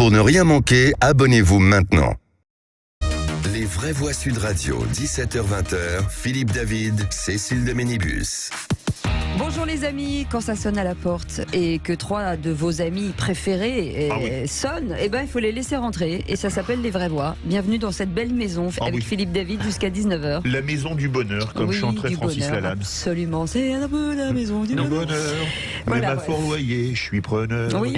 Pour ne rien manquer, abonnez-vous maintenant. Les vraies voix Sud Radio, 17h-20h, Philippe David, Cécile de Ménibus. Bonjour les amis, quand ça sonne à la porte et que 3 de vos amis préférés sonnent, eh ben, il faut les laisser rentrer et ça s'appelle Les Vraies Voix. Bienvenue dans cette belle maison avec Philippe David jusqu'à 19h. La maison du bonheur, comme chanterait Francis Lalanne. Absolument, c'est un peu la maison du bonheur. Voilà, ma fort loyer, je suis preneur. Oui,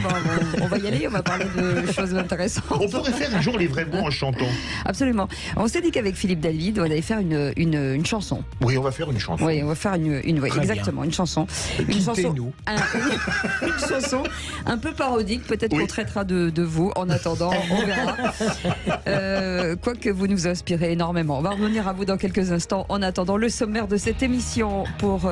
on va y aller, on va parler de choses intéressantes. On pourrait faire un jour Les Vraies Voix en chantant. Absolument. On s'est dit qu'avec Philippe David, on allait faire une chanson. Oui, on va faire une chanson. Oui, on va faire exactement, une chanson. Une chanson un peu parodique, peut-être qu'on traitera de vous. En attendant, on verra. Quoique vous nous inspirez énormément. On va revenir à vous dans quelques instants. En attendant, le sommaire de cette émission pour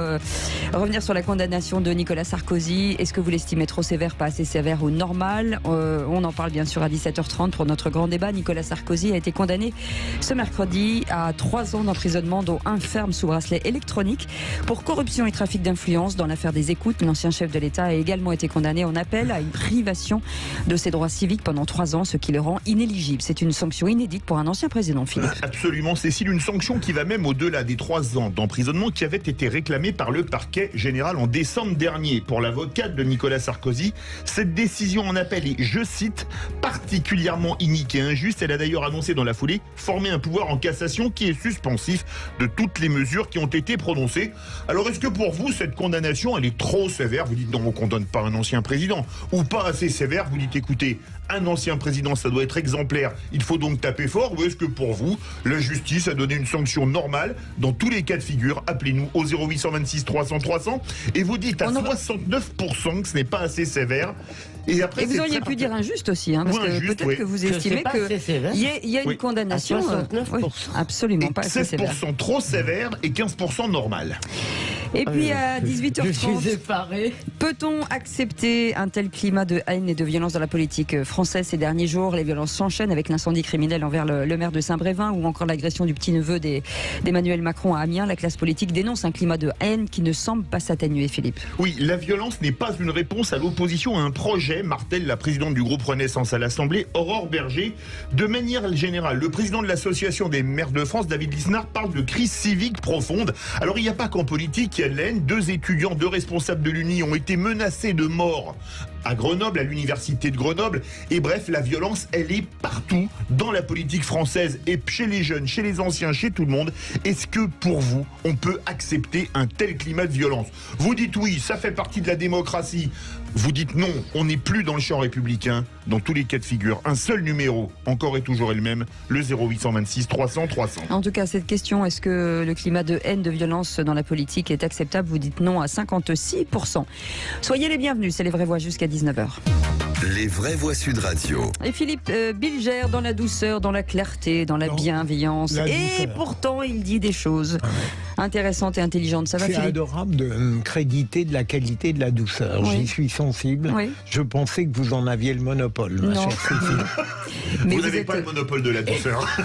revenir sur la condamnation de Nicolas Sarkozy. Est-ce que vous l'estimez trop sévère, pas assez sévère ou normal? On en parle bien sûr à 17h30 pour notre grand débat. Nicolas Sarkozy a été condamné ce mercredi à 3 ans d'emprisonnement, dont 1 ferme sous bracelet électronique pour corruption et trafic d'influence. Dans l'affaire des écoutes, l'ancien chef de l'État a également été condamné en appel à une privation de ses droits civiques pendant 3 ans, ce qui le rend inéligible. C'est une sanction inédite pour un ancien président, Philippe. Absolument, Cécile, une sanction qui va même au-delà des 3 ans d'emprisonnement qui avait été réclamée par le parquet général en décembre dernier. Pour l'avocate de Nicolas Sarkozy, cette décision en appel est, je cite, particulièrement inique et injuste. Elle a d'ailleurs annoncé dans la foulée former un pouvoir en cassation qui est suspensif de toutes les mesures qui ont été prononcées. Alors est-ce que pour vous, cette condamnation, elle est trop sévère? Vous dites non, on ne condamne pas un ancien président. Ou pas assez sévère? Vous dites écoutez, un ancien président, ça doit être exemplaire. Il faut donc taper fort. Ou est-ce que pour vous, la justice a donné une sanction normale dans tous les cas de figure? Appelez-nous au 0826 300 300 et vous dites à 69% que ce n'est pas assez sévère. Et après, vous auriez pu dire injuste aussi, parce que peut-être que vous estimez qu'il y a une condamnation à 69%. Absolument pas assez sévère. 16% trop sévère et 15% normal. Et puis à 18h30, je suis effaré. Peut-on accepter un tel climat de haine et de violence dans la politique française ces derniers jours? Les violences s'enchaînent avec l'incendie criminel envers le maire de Saint-Brévin ou encore l'agression du petit-neveu d'Emmanuel Macron à Amiens. La classe politique dénonce un climat de haine qui ne semble pas s'atténuer, Philippe. Oui, la violence n'est pas une réponse à l'opposition à un projet, martèle la présidente du groupe Renaissance à l'Assemblée, Aurore Berger. De manière générale, le président de l'Association des maires de France, David Lisnard, parle de crise civique profonde. Alors il n'y a pas qu'en politique qu'il y a de la haine. 2 étudiants, 2 responsables de l'Uni ont été menacés de mort à Grenoble, à l'université de Grenoble. Et bref, la violence, elle est partout dans la politique française et chez les jeunes, chez les anciens, chez tout le monde. Est-ce que pour vous, on peut accepter un tel climat de violence? Vous dites oui, ça fait partie de la démocratie. Vous dites non, on n'est plus dans le champ républicain. Dans tous les cas de figure, un seul numéro, encore et toujours est le même, le 0826 300 300. En tout cas, cette question, est-ce que le climat de haine, de violence dans la politique est acceptable? Vous dites non à 56%. Soyez les bienvenus, c'est Les Vraies Voix jusqu'à 19h. Les vraies voix Sud Radio. Et Philippe Bilger, dans la douceur, dans la clarté, dans la bienveillance. Et pourtant, il dit des choses intéressantes et intelligentes. Ça va, Philippe? C'est adorable de me créditer de la qualité de la douceur. J'y suis sensible. Oui. Je pensais que vous en aviez le monopole, ma chère Cécile. Mais vous n'avez pas le monopole de la douceur.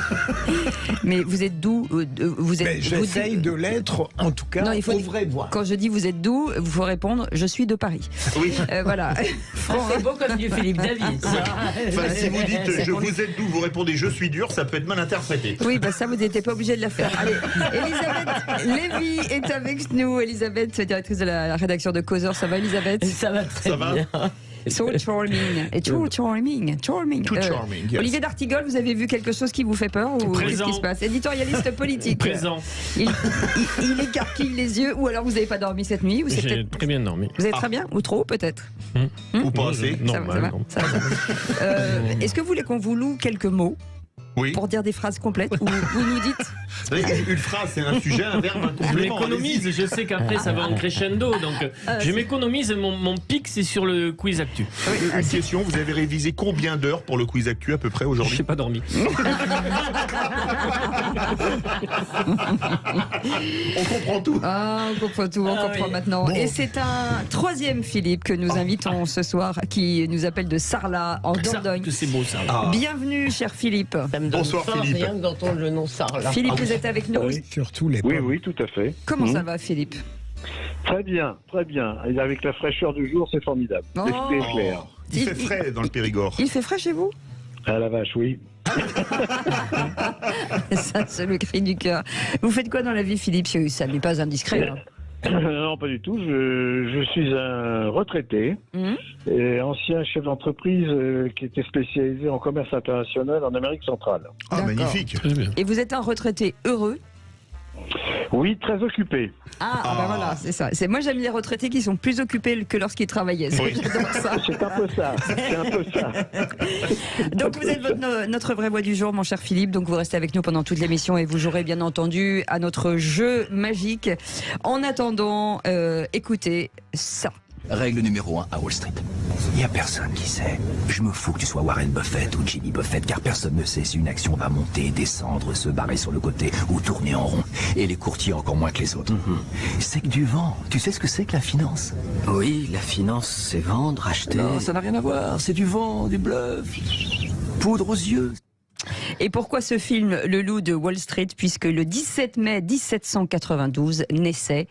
Mais vous êtes doux. J'essaye de l'être, en tout cas, aux vraies voix. Quand je dis vous êtes doux, vous faut répondre je suis de Paris. Oui. Voilà. C'est beau comme du Philippe David. Enfin, si vous dites je vous êtes doux, vous répondez je suis dur, ça peut être mal interprété. Oui, ça vous n'étiez pas obligé de la faire. Allez, Elisabeth Lévy est avec nous. Elisabeth, directrice de la rédaction de Causeur. Ça va, Elisabeth? Ça va très bien. So charming. Et too charming. Yes. Olivier d'Artigol, vous avez vu quelque chose qui vous fait peur ou qu'est-ce qui se passe? Éditorialiste politique. Présent. Il écarquille les yeux, ou alors vous n'avez pas dormi cette nuit, ou c'est J'ai très bien dormi. Vous avez très bien, ou trop peut-être. Ou pas assez. Normal. Est-ce que vous voulez qu'on vous loue quelques mots? Oui. Pour dire des phrases complètes, ou vous nous dites une phrase, c'est un sujet, un verbe, un complément. Je m'économise, je sais qu'après ça va en crescendo, donc je m'économise, mon pic c'est sur le quiz actu. Une question, vous avez révisé combien d'heures pour le quiz actu à peu près aujourd'hui? Je n'ai pas dormi. On comprend tout. On comprend tout, on comprend maintenant. Bon. Et c'est un 3e Philippe que nous invitons ce soir, qui nous appelle de Sarlat, en Dordogne. C'est beau ça. Bienvenue, cher Philippe. Bonsoir Philippe. Rien que d'entendre le nom Sarlat. Philippe, vous êtes avec nous? Oui, surtout les pommes. Oui, tout à fait. Comment ça va, Philippe? Très bien, très bien. Et avec la fraîcheur du jour, c'est formidable. L'esprit est clair. Il fait frais dans le Périgord. Il fait frais chez vous? Ah la vache, oui. Ça, c'est le cri du cœur. Vous faites quoi dans la vie, Philippe? Ça n'est pas indiscret. Non, pas du tout. Je suis un retraité, et ancien chef d'entreprise qui était spécialisé en commerce international en Amérique centrale. Ah, magnifique. Et vous êtes un retraité heureux? Oui, très occupé. Ben voilà, c'est ça. Moi, j'aime les retraités qui sont plus occupés que lorsqu'ils travaillaient. J'adore ça. C'est un peu ça. C'est un peu ça. Donc, vous êtes notre vraie voix du jour, mon cher Philippe. Donc, vous restez avec nous pendant toute l'émission et vous jouerez bien entendu à notre jeu magique. En attendant, écoutez ça. Règle numéro 1 à Wall Street. Il n'y a personne qui sait. Je me fous que tu sois Warren Buffett ou Jimmy Buffett, car personne ne sait si une action va monter, descendre, se barrer sur le côté ou tourner en rond. Et les courtiers encore moins que les autres. C'est que du vent. Tu sais ce que c'est que la finance? Oui, la finance, c'est vendre, acheter... Non, ça n'a rien à voir. C'est du vent, du bluff. Poudre aux yeux. Et pourquoi ce film Le Loup de Wall Street? Puisque le 17 mai 1792 naissait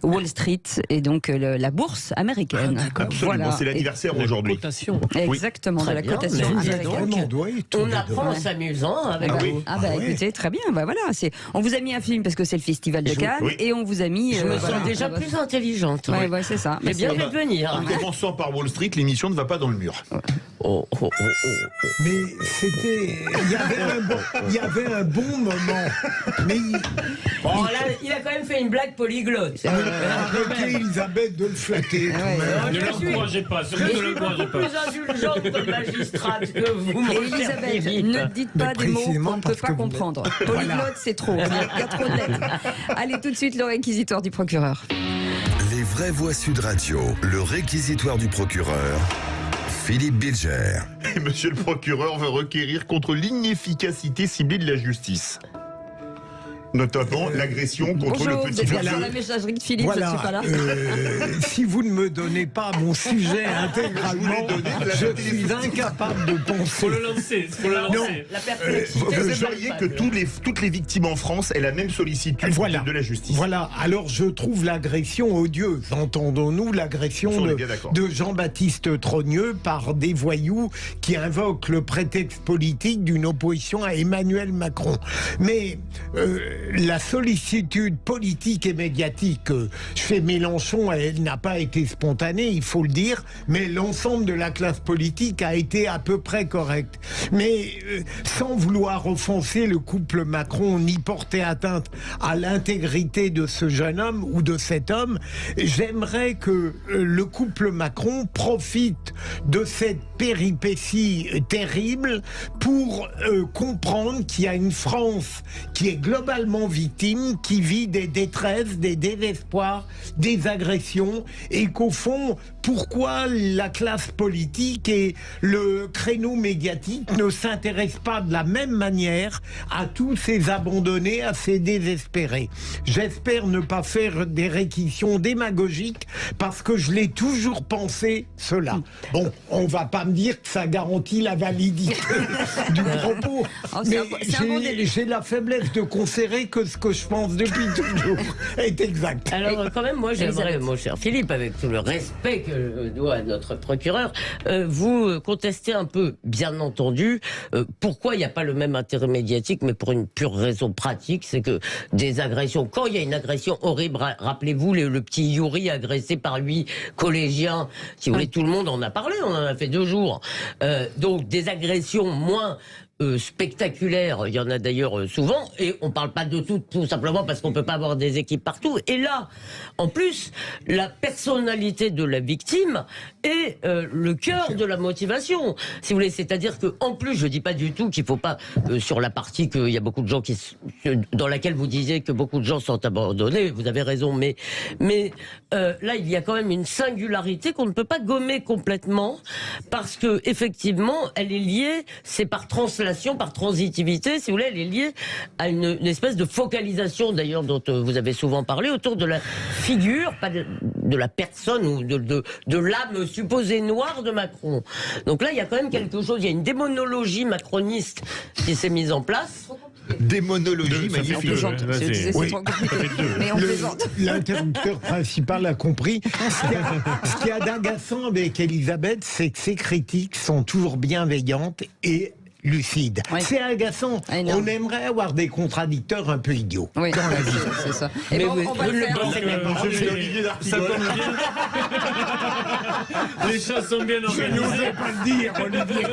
Wall Street et donc la bourse américaine. Absolument, voilà. C'est l'anniversaire aujourd'hui. Exactement, de la cotation américaine. On apprend en s'amusant avec vous. Écoutez, très bien. Voilà, on vous a mis un film parce que c'est le Festival de Cannes et on vous a mis... Je me sens déjà plus intelligente. Ouais, c'est ça. Mais bien fait de venir. En commençant par Wall Street, l'émission ne va pas dans le mur. Mais c'était... Il y avait un bon moment. Mais il a quand même fait une blague polyglotte. Arrêtez, Elisabeth, de le flatter. Ne l'encouragez pas. Je suis beaucoup plus indulgente comme magistrate que vous. Et Elisabeth, ne dites pas des mots qu'on ne peut pas comprendre. Polyglotte, c'est trop. Il y a trop de lettres. Allez, tout de suite, le réquisitoire du procureur. Les vraies voix Sud Radio, le réquisitoire du procureur. Philippe Bilger. Et monsieur le procureur veut requérir contre l'inefficacité ciblée de la justice. Notamment l'agression contre le petit Bonjour, la messagerie de Philippe, je ne suis pas là. Si vous ne me donnez pas mon sujet intégralement, je suis incapable de penser. Faut le lancer. La perplexité. Vous voyez que toutes les victimes en France aient la même sollicitude de la justice. Voilà, alors je trouve l'agression odieuse. Entendons-nous l'agression de Jean-Baptiste Trogneux par des voyous qui invoquent le prétexte politique d'une opposition à Emmanuel Macron. Mais... la sollicitude politique et médiatique chez Mélenchon, elle n'a pas été spontanée, il faut le dire, mais l'ensemble de la classe politique a été à peu près correct. Mais sans vouloir offenser le couple Macron ni porter atteinte à l'intégrité de ce jeune homme ou de cet homme, j'aimerais que le couple Macron profite de cette péripétie terrible pour comprendre qu'il y a une France qui est globalement victime, qui vit des détresses, des désespoirs, des agressions, et qu'au fond, pourquoi la classe politique et le créneau médiatique ne s'intéressent pas de la même manière à tous ces abandonnés, à ces désespérés. J'espère ne pas faire des réquisitions démagogiques, parce que je l'ai toujours pensé, cela. Bon, on va pas me dire que ça garantit la validité du propos, mais j'ai la faiblesse de considérer que ce que je pense depuis toujours est exact. Alors quand même, moi j'aimerais, mon cher Philippe, avec tout le respect que doit notre procureur, vous contester un peu, bien entendu, pourquoi il n'y a pas le même intérêt médiatique, mais pour une pure raison pratique, c'est que des agressions, quand il y a une agression horrible, rappelez-vous le petit Yuri agressé par 8 collégiens, si vous voulez, tout le monde en a parlé, on en a fait 2 jours. Donc des agressions moins spectaculaires, il y en a d'ailleurs souvent, et on parle pas de tout simplement parce qu'on peut pas avoir des équipes partout. Et là, en plus, la personnalité de la victime est le cœur de la motivation, si vous voulez. C'est-à-dire que, en plus, je dis pas du tout qu'il faut pas sur la partie qu'il y a beaucoup de gens dans laquelle vous disiez que beaucoup de gens sont abandonnés. Vous avez raison, mais là, il y a quand même une singularité qu'on ne peut pas gommer complètement, parce que effectivement, elle est liée, c'est par translation, par transitivité, si vous voulez, elle est liée à une espèce de focalisation, d'ailleurs, dont vous avez souvent parlé, autour de la figure, pas de la personne ou de l'âme supposée noire de Macron. Donc là, il y a quand même quelque chose, il y a une démonologie macroniste qui s'est mise en place. Démonologie magnifique. C'est trop compliqué. Mais on plaisante. L'interrupteur principal a compris. Ce qu'il y a d'agaçant avec Elisabeth, c'est que ses critiques sont toujours bienveillantes et lucides. Oui. C'est agaçant. On aimerait avoir des contradicteurs un peu idiots dans la vie. C'est ça. Et bon, on va le faire. Ça tombe bien. Les choses sont bien organisées. Je n'osais pas le dire, Olivier.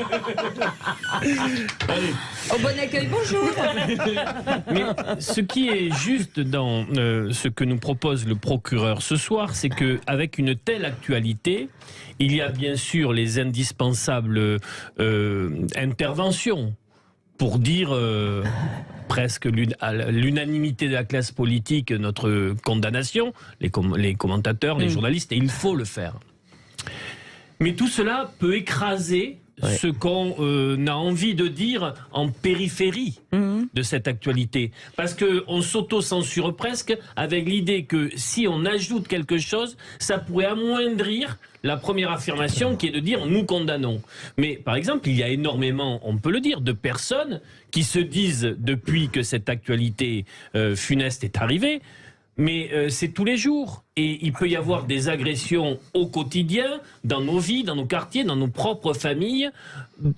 Au bon accueil, bonjour. Mais ce qui est juste dans ce que nous propose le procureur ce soir, c'est qu'avec une telle actualité, il y a bien sûr les indispensables interventions pour dire presque à l'unanimité de la classe politique notre condamnation, les commentateurs, les journalistes, et il faut le faire. Mais tout cela peut écraser ce qu'on a envie de dire en périphérie de cette actualité. Parce qu'on s'auto-censure presque avec l'idée que si on ajoute quelque chose, ça pourrait amoindrir la première affirmation qui est de dire « nous condamnons ». Mais par exemple, il y a énormément, on peut le dire, de personnes qui se disent depuis que cette actualité funeste est arrivée, mais c'est tous les jours. Et il peut y avoir des agressions au quotidien, dans nos vies, dans nos quartiers, dans nos propres familles,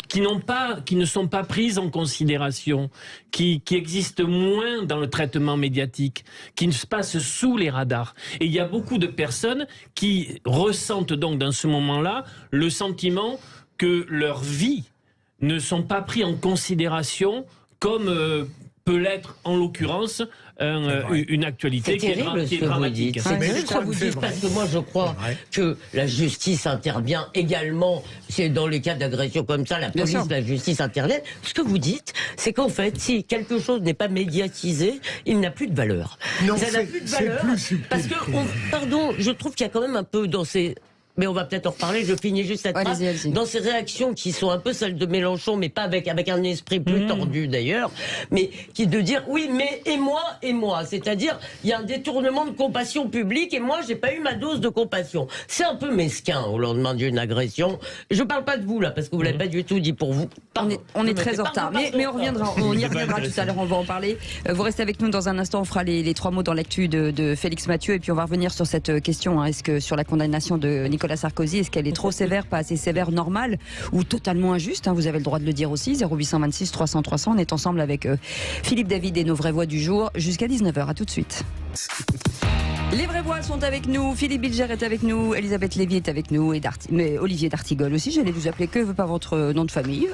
qui ne sont pas prises en considération, qui existent moins dans le traitement médiatique, qui se passent sous les radars. Et il y a beaucoup de personnes qui ressentent donc dans ce moment-là le sentiment que leur vie ne sont pas prises en considération comme peut l'être en l'occurrence une actualité qui est dramatique. C'est terrible ce que vous dites, parce que moi je crois que la justice intervient également, c'est dans les cas d'agression comme ça, la police, la justice intervient. Ce que vous dites, c'est qu'en fait, si quelque chose n'est pas médiatisé, il n'a plus de valeur. Non, ça n'a plus de valeur, parce que, pardon, je trouve qu'il y a quand même un peu dans ces... Mais on va peut-être en reparler, je finis juste cette phrase. Dans ces réactions qui sont un peu celles de Mélenchon, mais pas avec un esprit plus tordu d'ailleurs, mais qui de dire oui, mais et moi. C'est-à-dire, il y a un détournement de compassion publique et moi, j'ai pas eu ma dose de compassion. C'est un peu mesquin au lendemain d'une agression. Je parle pas de vous là, parce que vous l'avez pas du tout dit pour vous. On est très en retard, mais on y reviendra tout à l'heure, on va en parler. Vous restez avec nous dans un instant, on fera les trois mots dans l'actu de Félix Mathieu, et puis on va revenir sur cette question, est-ce que sur la condamnation de Nicolas Sarkozy, est-ce qu'elle est trop sévère, pas assez sévère, normale ou totalement injuste, vous avez le droit de le dire aussi. 0826 300 300, on est ensemble avec Philippe David et nos vraies voix du jour jusqu'à 19h. À tout de suite. Les vraies voix sont avec nous, Philippe Bilger est avec nous, Elisabeth Lévy est avec nous, et mais Olivier d'Artigol aussi, j'allais vous appeler que pas votre nom de famille.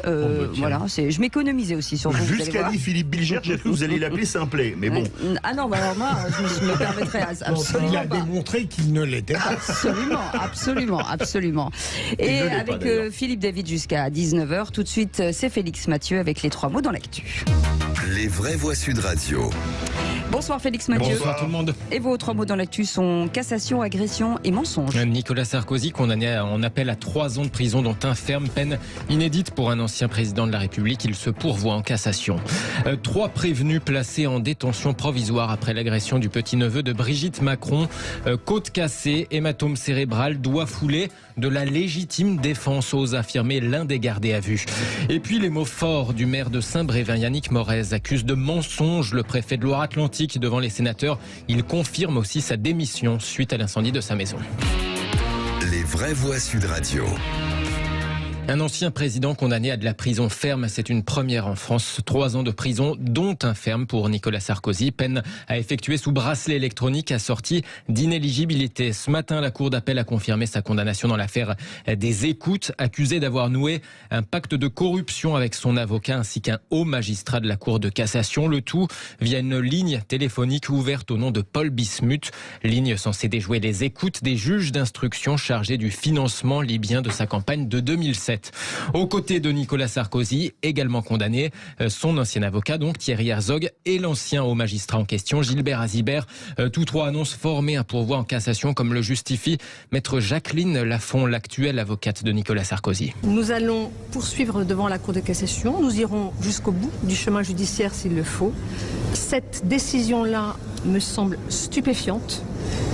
Voilà, je m'économisais aussi sur vous. Jusqu'à dit Philippe Bilger, j'ai cru que vous alliez l'appeler Simplet, mais bon. Ah non, alors moi, je me permettrais absolument il a démontré qu'il ne l'était pas. Absolument. Et avec Philippe David jusqu'à 19h, tout de suite, c'est Félix Mathieu avec les trois mots dans l'actu. Les vraies voix Sud Radio. Bonsoir Félix Mathieu. Bonsoir tout le monde. Et vos trois mots dans l'actu sont cassation, agression et mensonge. Nicolas Sarkozy condamné en appel à 3 ans de prison, dont un ferme, peine inédite pour un ancien président de la République. Il se pourvoit en cassation. 3 prévenus placés en détention provisoire après l'agression du petit-neveu de Brigitte Macron. Côte cassée, hématome cérébral, doigt foulé. De la légitime défense, ose affirmer l'un des gardés à vue. Et puis les mots forts du maire de Saint-Brévin, Yannick Morez, accuse de mensonge le préfet de Loire-Atlantique devant les sénateurs. Il confirme aussi sa démission suite à l'incendie de sa maison. Les vraies voix Sud Radio. Un ancien président condamné à de la prison ferme, c'est une première en France. 3 ans de prison, dont un ferme pour Nicolas Sarkozy. Peine à effectuer sous bracelet électronique assorti d'inéligibilité. Ce matin, la Cour d'appel a confirmé sa condamnation dans l'affaire des écoutes, accusé d'avoir noué un pacte de corruption avec son avocat ainsi qu'un haut magistrat de la Cour de cassation. Le tout via une ligne téléphonique ouverte au nom de Paul Bismuth. Ligne censée déjouer les écoutes des juges d'instruction chargés du financement libyen de sa campagne de 2007. Aux côtés de Nicolas Sarkozy, également condamné, son ancien avocat, donc Thierry Herzog, et l'ancien haut magistrat en question, Gilbert Azibert. Tous 3 annoncent former un pourvoi en cassation, comme le justifie maître Jacqueline Lafont, l'actuelle avocate de Nicolas Sarkozy. Nous allons poursuivre devant la Cour de cassation. Nous irons jusqu'au bout du chemin judiciaire s'il le faut. Cette décision-là me semble stupéfiante.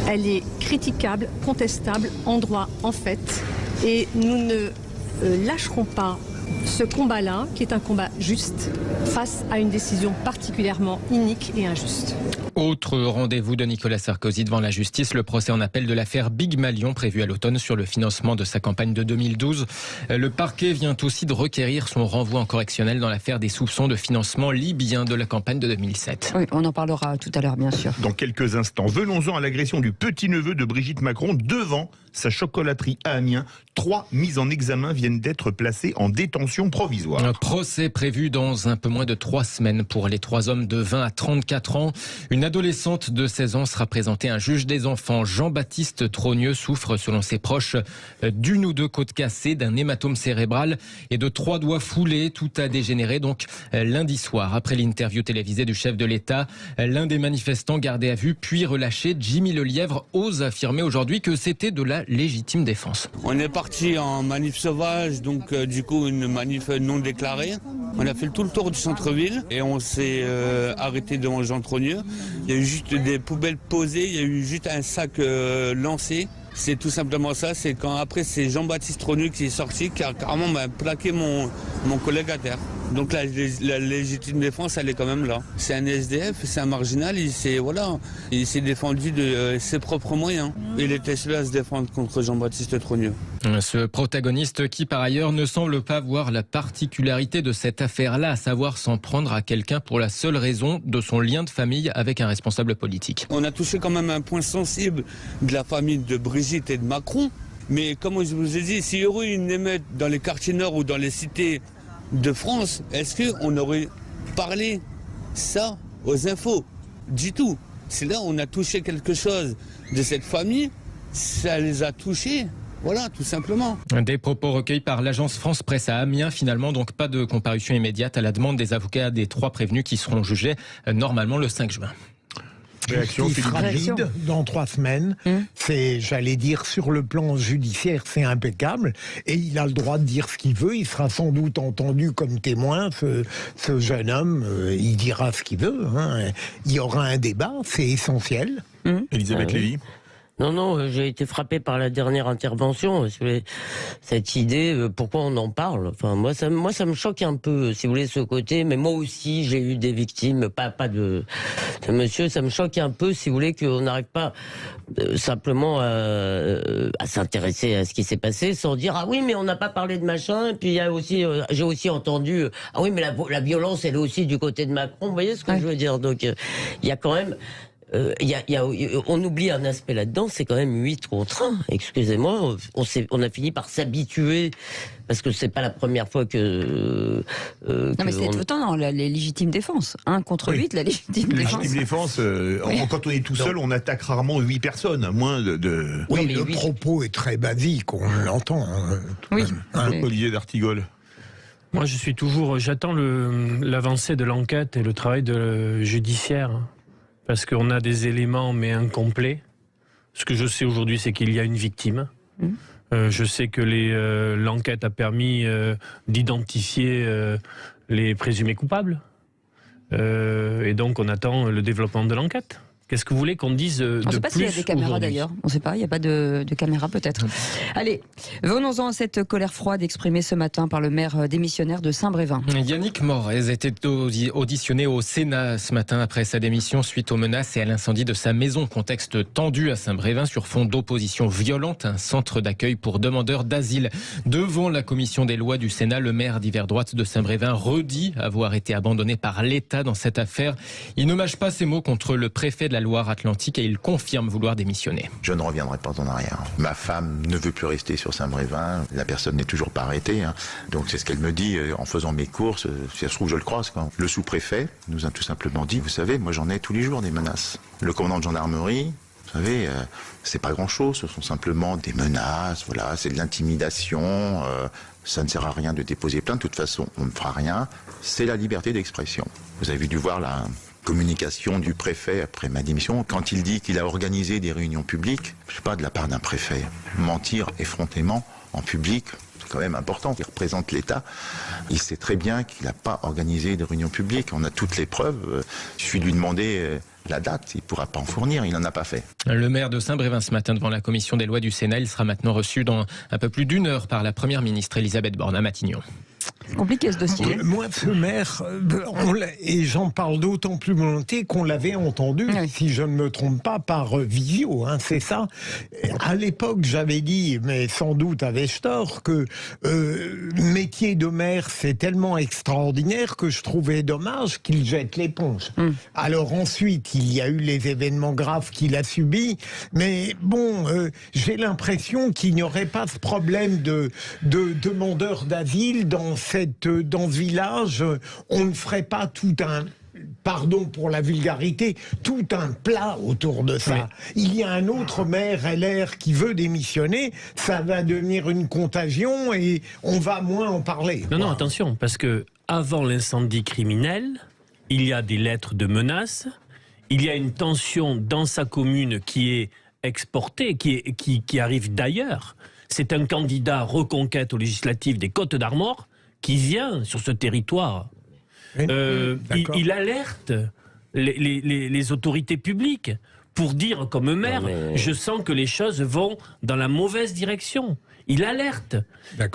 Elle est critiquable, contestable, en droit, en fait. Et nous ne lâcherons pas ce combat-là, qui est un combat juste, face à une décision particulièrement inique et injuste. Autre rendez-vous de Nicolas Sarkozy devant la justice, le procès en appel de l'affaire Big Malion prévu à l'automne sur le financement de sa campagne de 2012. Le parquet vient aussi de requérir son renvoi en correctionnel dans l'affaire des soupçons de financement libyen de la campagne de 2007. Oui, on en parlera tout à l'heure, bien sûr. Dans quelques instants, venons-en à l'agression du petit-neveu de Brigitte Macron devant sa chocolaterie à Amiens. 3 mises en examen viennent d'être placées en détention provisoire. Un procès prévu dans un peu moins de 3 semaines pour les 3 hommes de 20 à 34 ans. Une adolescente de 16 ans sera présentée à un juge des enfants. Jean-Baptiste Trogneux souffre, selon ses proches, d'une ou 2 côtes cassées, d'un hématome cérébral et de 3 doigts foulés. Tout a dégénéré donc lundi soir. Après l'interview télévisée du chef de l'État, l'un des manifestants gardé à vue puis relâché, Jimmy Lelièvre, ose affirmer aujourd'hui que c'était de la légitime défense. On est parti en manif sauvage, donc du coup une manif non déclarée. On a fait tout le tour du centre-ville et on s'est arrêté devant Jean Trogneux. Il y a eu juste des poubelles posées, il y a eu juste un sac lancé. C'est tout simplement ça, c'est quand après c'est Jean-Baptiste Trogneux qui est sorti, qui a carrément plaqué mon collègue à terre. Donc la légitime défense, elle est quand même là. C'est un SDF, c'est un marginal, il s'est défendu de ses propres moyens. Il était seul à se défendre contre Jean-Baptiste Trogneux. Ce protagoniste qui par ailleurs ne semble pas voir la particularité de cette affaire-là, à savoir s'en prendre à quelqu'un pour la seule raison de son lien de famille avec un responsable politique. On a touché quand même un point sensible de la famille de Brigitte et de Macron. Mais comme je vous ai dit, s'il y aurait une émeute dans les quartiers nord ou dans les cités de France, est-ce qu'on aurait parlé ça aux infos? Du tout. C'est là où on a touché quelque chose de cette famille, ça les a touchés. Voilà, tout simplement. Des propos recueillis par l'agence France Presse à Amiens. Finalement, donc pas de comparution immédiate à la demande des avocats des 3 prévenus qui seront jugés normalement le 5 juin. Réaction rapide dans 3 semaines. C'est, j'allais dire, sur le plan judiciaire, c'est impeccable. Et il a le droit de dire ce qu'il veut. Il sera sans doute entendu comme témoin. Ce jeune homme, il dira ce qu'il veut. Hein. Il y aura un débat, c'est essentiel. Elisabeth Lévy. Non, j'ai été frappé par la dernière intervention. Cette idée, pourquoi on en parle? Enfin, moi, ça me choque un peu, si vous voulez, ce côté. Mais moi aussi, j'ai eu des victimes, pas de ce monsieur. Ça me choque un peu, si vous voulez, qu'on n'arrive pas simplement à s'intéresser à ce qui s'est passé, sans dire ah oui, mais on n'a pas parlé de machin. Et puis il y a aussi, j'ai aussi entendu ah oui, mais la violence, elle est aussi du côté de Macron. Vous voyez ce que je veux dire? Donc, il y a quand même. On oublie un aspect là-dedans, c'est quand même 8 contre 1. Excusez-moi, on a fini par s'habituer, parce que c'est pas la première fois que non, mais c'est tout le temps, la légitime défense. 1 contre 8, la légitime défense. La légitime défense, quand on est tout seul, on attaque rarement 8 personnes, moins de... Oui, le propos est très basique, on l'entend. Oui. Olivier d'Artigol. Moi, j'attends l'avancée de l'enquête et le travail judiciaire. Parce qu'on a des éléments, mais incomplets. Ce que je sais aujourd'hui, c'est qu'il y a une victime. Je sais que l'enquête a permis d'identifier les présumés coupables. Et donc, on attend le développement de l'enquête. Qu'est-ce que vous voulez qu'on dise de plus? On ne sait pas s'il y a des caméras d'ailleurs. On ne sait pas, il n'y a pas de caméra peut-être. Allez, venons-en à cette colère froide exprimée ce matin par le maire démissionnaire de Saint-Brévin. Yannick Morez était auditionné au Sénat ce matin après sa démission suite aux menaces et à l'incendie de sa maison. Contexte tendu à Saint-Brévin sur fond d'opposition violente, un centre d'accueil pour demandeurs d'asile. Devant la commission des lois du Sénat, le maire d'hiver droite de Saint-Brévin redit avoir été abandonné par l'État dans cette affaire. Il ne mâche pas ses mots contre le préfet de la Loire-Atlantique et il confirme vouloir démissionner. Je ne reviendrai pas en arrière. Ma femme ne veut plus rester sur Saint-Brévin. La personne n'est toujours pas arrêtée. Donc c'est ce qu'elle me dit en faisant mes courses. Si ça se trouve, je le croise. Le sous-préfet nous a tout simplement dit, vous savez, moi j'en ai tous les jours des menaces. Le commandant de gendarmerie, vous savez, c'est pas grand-chose. Ce sont simplement des menaces. Voilà, c'est de l'intimidation. Ça ne sert à rien de déposer plainte. De toute façon, on ne fera rien. C'est la liberté d'expression. Vous avez dû voir la communication du préfet après ma démission, quand il dit qu'il a organisé des réunions publiques, je sais pas, de la part d'un préfet, mentir effrontément en public, c'est quand même important, il représente l'État, il sait très bien qu'il n'a pas organisé de réunions publiques, on a toutes les preuves, il suffit de lui demander la date, il ne pourra pas en fournir, il n'en a pas fait. Le maire de Saint-Brévin ce matin devant la commission des lois du Sénat, il sera maintenant reçu dans un peu plus d'1 heure par la première ministre Elisabeth Borne à Matignon. Compliqué ce dossier. Moi, ce maire, et j'en parle d'autant plus volontiers qu'on l'avait entendu, si je ne me trompe pas, par visio, hein, c'est ça. À l'époque, j'avais dit, mais sans doute avais-je tort, que métier de maire, c'est tellement extraordinaire que je trouvais dommage qu'il jette l'éponge. Alors ensuite, il y a eu les événements graves qu'il a subis, mais bon, j'ai l'impression qu'il n'y aurait pas ce problème de demandeurs d'asile dans ce village. On ne ferait pas tout un... Pardon pour la vulgarité, tout un plat autour de ça. Il y a un autre maire LR qui veut démissionner, ça va devenir une contagion et on va moins en parler. Non, attention, parce que avant l'incendie criminel, il y a des lettres de menaces, il y a une tension dans sa commune qui est exportée, qui arrive d'ailleurs. C'est un candidat reconquête aux législatives des Côtes-d'Armor qui vient sur ce territoire. Il alerte les autorités publiques pour dire, comme maire, je sens que les choses vont dans la mauvaise direction. Il alerte.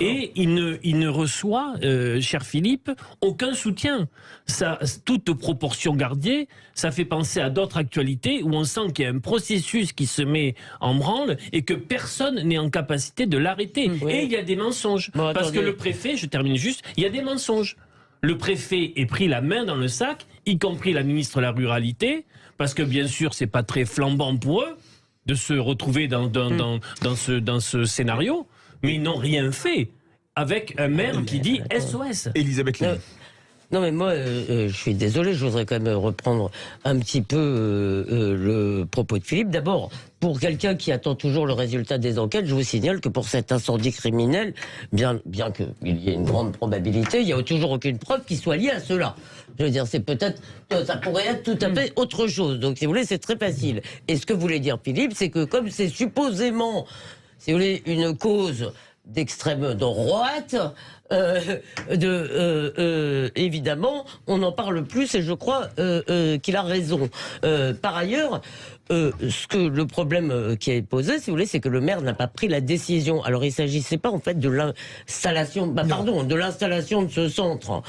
Et il ne reçoit, cher Philippe, aucun soutien. Ça, toute proportion gardée, ça fait penser à d'autres actualités où on sent qu'il y a un processus qui se met en branle et que personne n'est en capacité de l'arrêter. Et il y a des mensonges. Parce que le préfet, je termine juste, il y a des mensonges. Le préfet est pris la main dans le sac, y compris la ministre de la Ruralité, parce que bien sûr, c'est pas très flambant pour eux de se retrouver dans ce scénario, mais ils n'ont rien fait avec un maire qui dit SOS. Elisabeth Lévy. Non mais moi, je suis désolé, je voudrais quand même reprendre un petit peu le propos de Philippe. D'abord, pour quelqu'un qui attend toujours le résultat des enquêtes, je vous signale que pour cet incendie criminel, bien qu'il y ait une grande probabilité, il n'y a toujours aucune preuve qui soit liée à cela. Je veux dire, c'est peut-être, ça pourrait être tout à fait autre chose. Donc si vous voulez, c'est très facile. Et ce que voulait dire Philippe, c'est que comme c'est supposément, si vous voulez, une cause d'extrême droite, évidemment, on en parle plus et je crois qu'il a raison. Par ailleurs, le problème qui est posé, si vous voulez, c'est que le maire n'a pas pris la décision. Alors, il ne s'agissait pas en fait de l'installation, de l'installation de ce centre,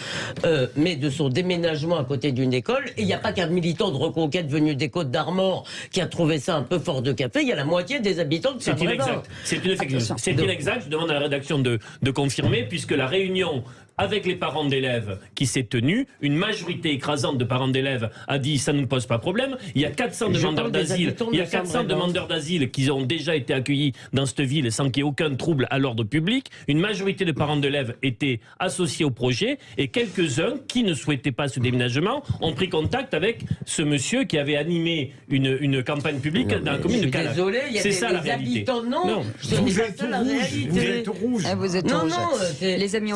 mais de son déménagement à côté d'une école. Et il n'y a pas qu'un militant de Reconquête venu des Côtes-d'Armor qui a trouvé ça un peu fort de café. Il y a la moitié des habitants de Saint-Brévin. C'est inexact. Je demande à la rédaction de confirmer, puisque la réunion avec les parents d'élèves qui s'est tenue, une majorité écrasante de parents d'élèves a dit ça ne nous pose pas problème. Il y a 400 demandeurs d'asile. Il y a 400 demandeurs d'asile qui ont déjà été accueillis dans cette ville sans qu'il y ait aucun trouble à l'ordre public. Une majorité de parents d'élèves étaient associés au projet et quelques-uns qui ne souhaitaient pas ce déménagement ont pris contact avec ce monsieur qui avait animé une campagne publique dans la commune de Calaves. Désolé, il y a des habitants. Non, vous êtes rouge. Vous êtes rouge. Vous êtes rouge. Les amis,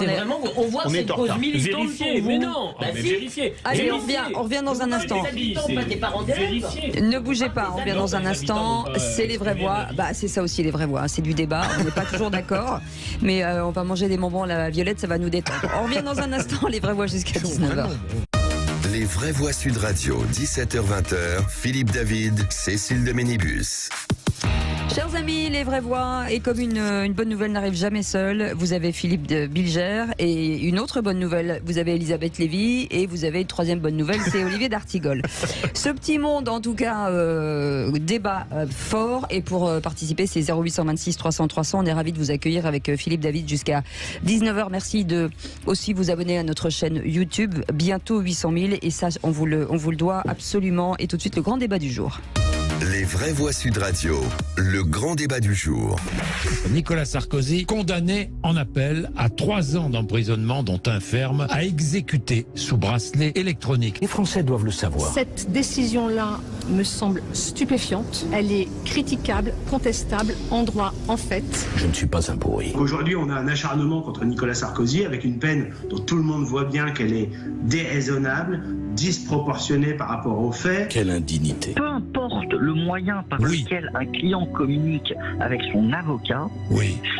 on voit que c'est une cause militante. Vérifiez, mais non, vérifiez. Allez, on revient dans un instant. Ne bougez pas, on revient dans un instant. C'est les vraies voix. C'est ça aussi les vraies voix. C'est du débat. On n'est pas toujours d'accord, mais on va manger des bonbons à la violette, ça va nous détendre. On revient dans un instant. Les vraies voix jusqu'à 19h. Les vraies voix Sud Radio, 17h-20h. Philippe David, Cécile de Ménibus. Chers amis, les vraies voix, et comme une bonne nouvelle n'arrive jamais seule, vous avez Philippe de Bilger, et une autre bonne nouvelle, vous avez Elisabeth Lévy, et vous avez une troisième bonne nouvelle, c'est Olivier d'Artigol. Ce petit monde, en tout cas, débat fort, et pour participer, c'est 0826 300 300. On est ravis de vous accueillir avec Philippe David jusqu'à 19h. Merci de aussi vous abonner à notre chaîne YouTube, bientôt 800 000, et ça, on vous le doit absolument. Et tout de suite, le grand débat du jour. Les vraies voix Sud Radio, le grand débat du jour. Nicolas Sarkozy, condamné en appel à 3 ans d'emprisonnement, dont un ferme, à exécuter sous bracelet électronique. Les Français doivent le savoir. Cette décision-là me semble stupéfiante. Elle est critiquable, contestable, en droit, en fait. Je ne suis pas un pourri. Aujourd'hui, on a un acharnement contre Nicolas Sarkozy avec une peine dont tout le monde voit bien qu'elle est déraisonnable, disproportionnée par rapport aux faits. Quelle indignité. Peu importe le moyen par lequel un client communique avec son avocat,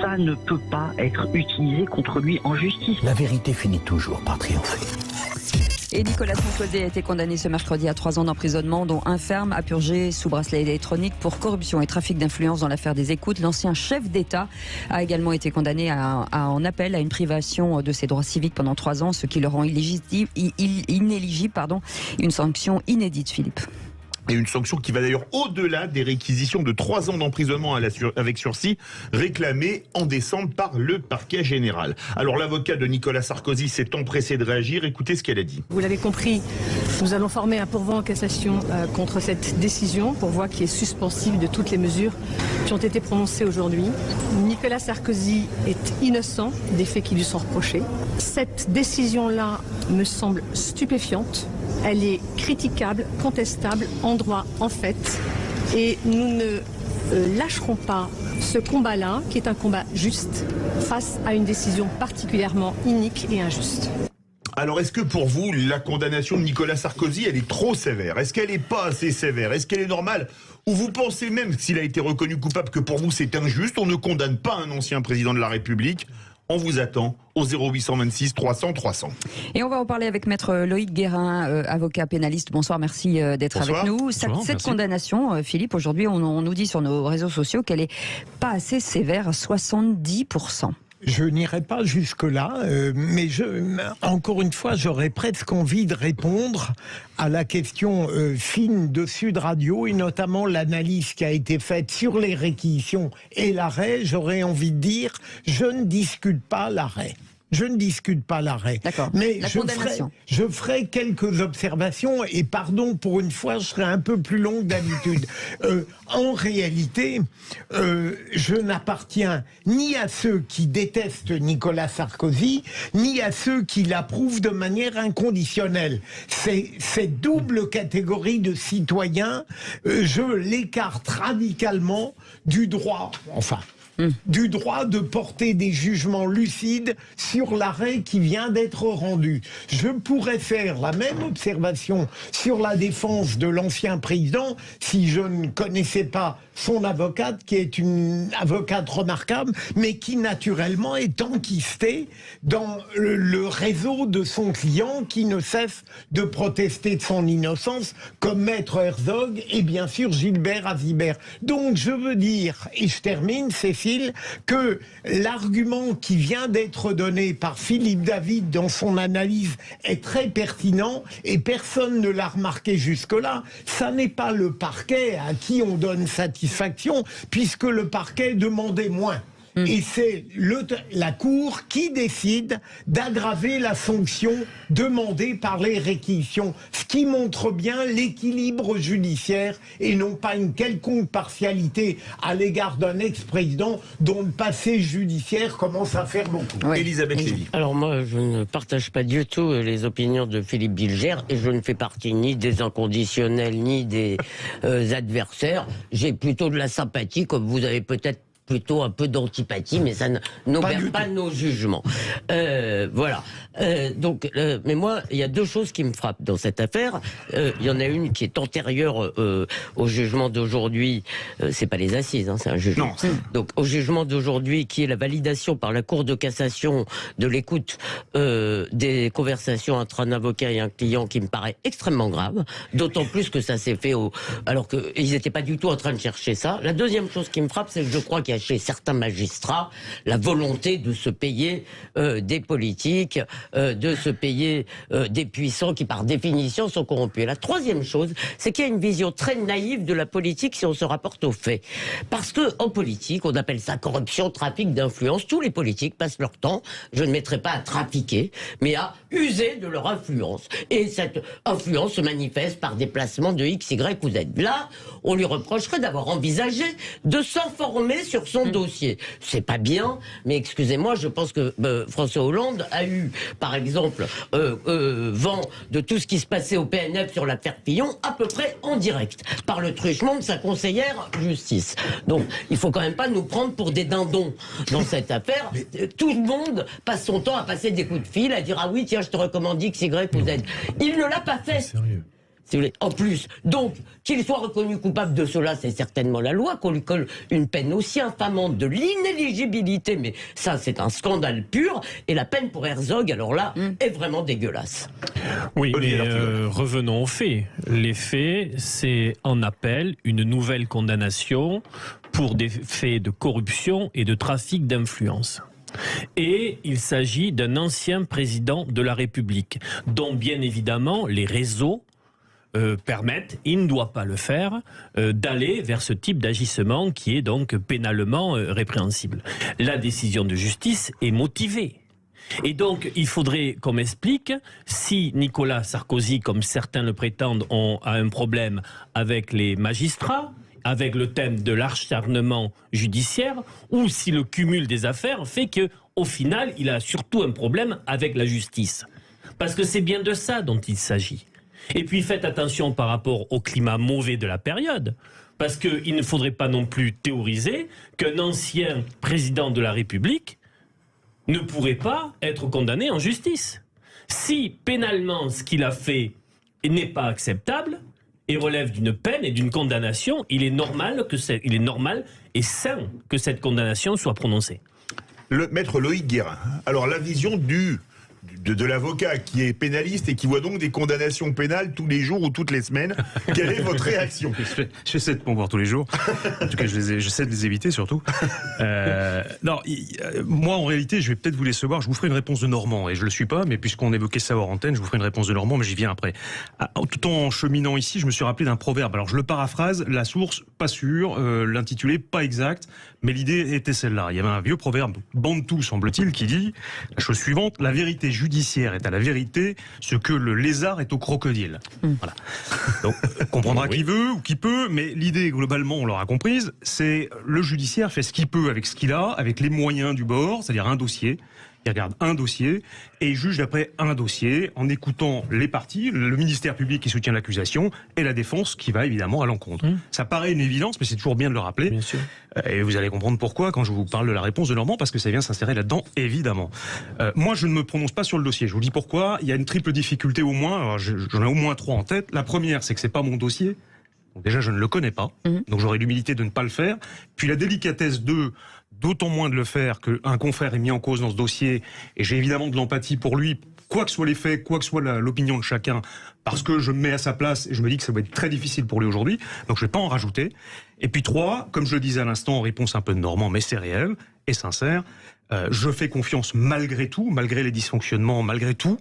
ça ne peut pas être utilisé contre lui en justice. La vérité finit toujours par triompher. Et Nicolas Sarkozy a été condamné ce mercredi à 3 ans d'emprisonnement, dont un ferme à purger sous bracelet électronique pour corruption et trafic d'influence dans l'affaire des écoutes. L'ancien chef d'État a également été condamné en appel à une privation de ses droits civiques pendant 3 ans, ce qui le rend inéligible, une sanction inédite, Philippe. Et une sanction qui va d'ailleurs au-delà des réquisitions de 3 ans d'emprisonnement avec sursis réclamées en décembre par le parquet général. Alors l'avocat de Nicolas Sarkozy s'est empressé de réagir. Écoutez ce qu'elle a dit. Vous l'avez compris, nous allons former un pourvoi en cassation contre cette décision, pourvoi qui est suspensive de toutes les mesures qui ont été prononcées aujourd'hui. Nicolas Sarkozy est innocent des faits qui lui sont reprochés. Cette décision-là me semble stupéfiante. Elle est critiquable, contestable, en droit, en fait. Et nous ne lâcherons pas ce combat-là, qui est un combat juste, face à une décision particulièrement inique et injuste. Alors, est-ce que pour vous, la condamnation de Nicolas Sarkozy, elle est trop sévère? Est-ce qu'elle n'est pas assez sévère? Est-ce qu'elle est normale? Ou vous pensez même, s'il a été reconnu coupable, que pour vous c'est injuste? On ne condamne pas un ancien président de la République. On vous attend au 0826 300 300. Et on va en parler avec Maître Loïc Guérin, avocat pénaliste. Bonsoir, merci d'être avec nous. Bonsoir, cette condamnation, Philippe, aujourd'hui, on nous dit sur nos réseaux sociaux qu'elle n'est pas assez sévère, 70%. Je n'irai pas jusque-là, mais encore une fois, j'aurais presque envie de répondre à la question fine de Sud Radio, et notamment l'analyse qui a été faite sur les réquisitions et l'arrêt. J'aurais envie de dire, je ne discute pas l'arrêt. Je ne discute pas l'arrêt. Mais je ferai quelques observations, et pardon, pour une fois, je serai un peu plus long que d'habitude. En réalité, je n'appartiens ni à ceux qui détestent Nicolas Sarkozy, ni à ceux qui l'approuvent de manière inconditionnelle. Cette double catégorie de citoyens, je l'écarte radicalement du droit, du droit de porter des jugements lucides sur l'arrêt qui vient d'être rendu. Je pourrais faire la même observation sur la défense de l'ancien président si je ne connaissais pas son avocate, qui est une avocate remarquable, mais qui naturellement est enquistée dans le réseau de son client, qui ne cesse de protester de son innocence, comme Maître Herzog et bien sûr Gilbert Azibert. Donc je veux dire, et je termine, Cécile, que l'argument qui vient d'être donné par Philippe David dans son analyse est très pertinent, et personne ne l'a remarqué jusque-là. Ça n'est pas le parquet à qui on donne satisfaction, puisque le parquet demandait moins. Et c'est la Cour qui décide d'aggraver la sanction demandée par les réquisitions, ce qui montre bien l'équilibre judiciaire et non pas une quelconque partialité à l'égard d'un ex-président dont le passé judiciaire commence à faire beaucoup. Elisabeth Lévy. Alors moi, je ne partage pas du tout les opinions de Philippe Bilger, et je ne fais partie ni des inconditionnels ni des adversaires. J'ai plutôt de la sympathie, comme vous avez peut-être plutôt un peu d'antipathie, mais ça n'obère pas nos jugements. Voilà. Mais moi, il y a deux choses qui me frappent dans cette affaire. Il y en a une qui est antérieure au jugement d'aujourd'hui. C'est pas les assises, c'est un jugement. Non. Donc, au jugement d'aujourd'hui, qui est la validation par la Cour de cassation de l'écoute des conversations entre un avocat et un client, qui me paraît extrêmement grave. D'autant plus que ça s'est fait alors qu'ils n'étaient pas du tout en train de chercher ça. La deuxième chose qui me frappe, c'est que je crois qu'il y a chez certains magistrats la volonté de se payer des politiques, de se payer des puissants qui par définition sont corrompus. Et la troisième chose, c'est qu'il y a une vision très naïve de la politique si on se rapporte aux faits. Parce que en politique, on appelle ça corruption, trafic d'influence. Tous les politiques passent leur temps, je ne mettrai pas à trafiquer, mais à user de leur influence. Et cette influence se manifeste par des placements de X, Y ou Z. Là, on lui reprocherait d'avoir envisagé de s'informer sur son dossier. C'est pas bien, mais excusez-moi, je pense que François Hollande a eu, par exemple, vent de tout ce qui se passait au PNF sur l'affaire Fillon, à peu près en direct, par le truchement de sa conseillère justice. Donc, il faut quand même pas nous prendre pour des dindons dans cette affaire. Tout le monde passe son temps à passer des coups de fil, à dire « Ah oui, tiens, je te recommande X, Y ou Z ». Il ne l'a pas fait. Si vous voulez. En plus, donc, qu'il soit reconnu coupable de cela, c'est certainement la loi, qu'on lui colle une peine aussi infamante de l'inéligibilité, mais ça, c'est un scandale pur, et la peine pour Herzog, alors là, est vraiment dégueulasse. Oui, mais revenons aux faits. Les faits, c'est en appel une nouvelle condamnation pour des faits de corruption et de trafic d'influence. Et il s'agit d'un ancien président de la République, dont bien évidemment les réseaux permettent, il ne doit pas le faire, d'aller vers ce type d'agissement qui est donc pénalement répréhensible. La décision de justice est motivée. Et donc, il faudrait qu'on m'explique si Nicolas Sarkozy, comme certains le prétendent, a un problème avec les magistrats, avec le thème de l'acharnement judiciaire, ou si le cumul des affaires fait qu'au final, il a surtout un problème avec la justice. Parce que c'est bien de ça dont il s'agit. Et puis faites attention par rapport au climat mauvais de la période, parce qu'il ne faudrait pas non plus théoriser qu'un ancien président de la République ne pourrait pas être condamné en justice. Si pénalement ce qu'il a fait n'est pas acceptable et relève d'une peine et d'une condamnation, il est normal et sain que cette condamnation soit prononcée. Le maître Loïc Guérin. Alors la vision de l'avocat qui est pénaliste et qui voit donc des condamnations pénales tous les jours ou toutes les semaines. Quelle est votre réaction? J'essaie de pas en voir tous les jours. En tout cas, j'essaie de les éviter surtout. Non, moi en réalité, je vais peut-être vous décevoir. Je vous ferai une réponse de Normand et je le suis pas, mais puisqu'on évoquait ça hors antenne, je vous ferai une réponse de Normand, mais j'y viens après. Tout en cheminant ici, je me suis rappelé d'un proverbe. Alors je le paraphrase, la source pas sûre, l'intitulé pas exact, mais l'idée était celle-là. Il y avait un vieux proverbe bantou, semble-t-il, qui dit la chose suivante: la vérité judiciaire est à la vérité ce que le lézard est au crocodile. Voilà. Donc, comprendra qui veut ou qui peut, mais l'idée, globalement, on l'aura comprise, c'est le judiciaire fait ce qu'il peut avec ce qu'il a, avec les moyens du bord, c'est-à-dire un dossier. Il regarde un dossier et il juge d'après un dossier en écoutant les parties, le ministère public qui soutient l'accusation et la défense qui va évidemment à l'encontre. Ça paraît une évidence, mais c'est toujours bien de le rappeler. Bien sûr. Et vous allez comprendre pourquoi quand je vous parle de la réponse de Normand, parce que ça vient s'insérer là-dedans, évidemment. Moi, je ne me prononce pas sur le dossier. Je vous dis pourquoi. Il y a une triple difficulté au moins. Alors, j'en ai au moins 3 en tête. La première, c'est que c'est pas mon dossier. Donc déjà, je ne le connais pas. Donc j'aurai l'humilité de ne pas le faire. Puis la délicatesse d'autant moins de le faire qu'un confrère est mis en cause dans ce dossier, et j'ai évidemment de l'empathie pour lui, quoi que soient les faits, quoi que soit l'opinion de chacun, parce que je me mets à sa place et je me dis que ça va être très difficile pour lui aujourd'hui, donc je ne vais pas en rajouter. Et puis 3, comme je le disais à l'instant, en réponse un peu de Normand, mais c'est réel et sincère, je fais confiance malgré tout, malgré les dysfonctionnements, malgré tout,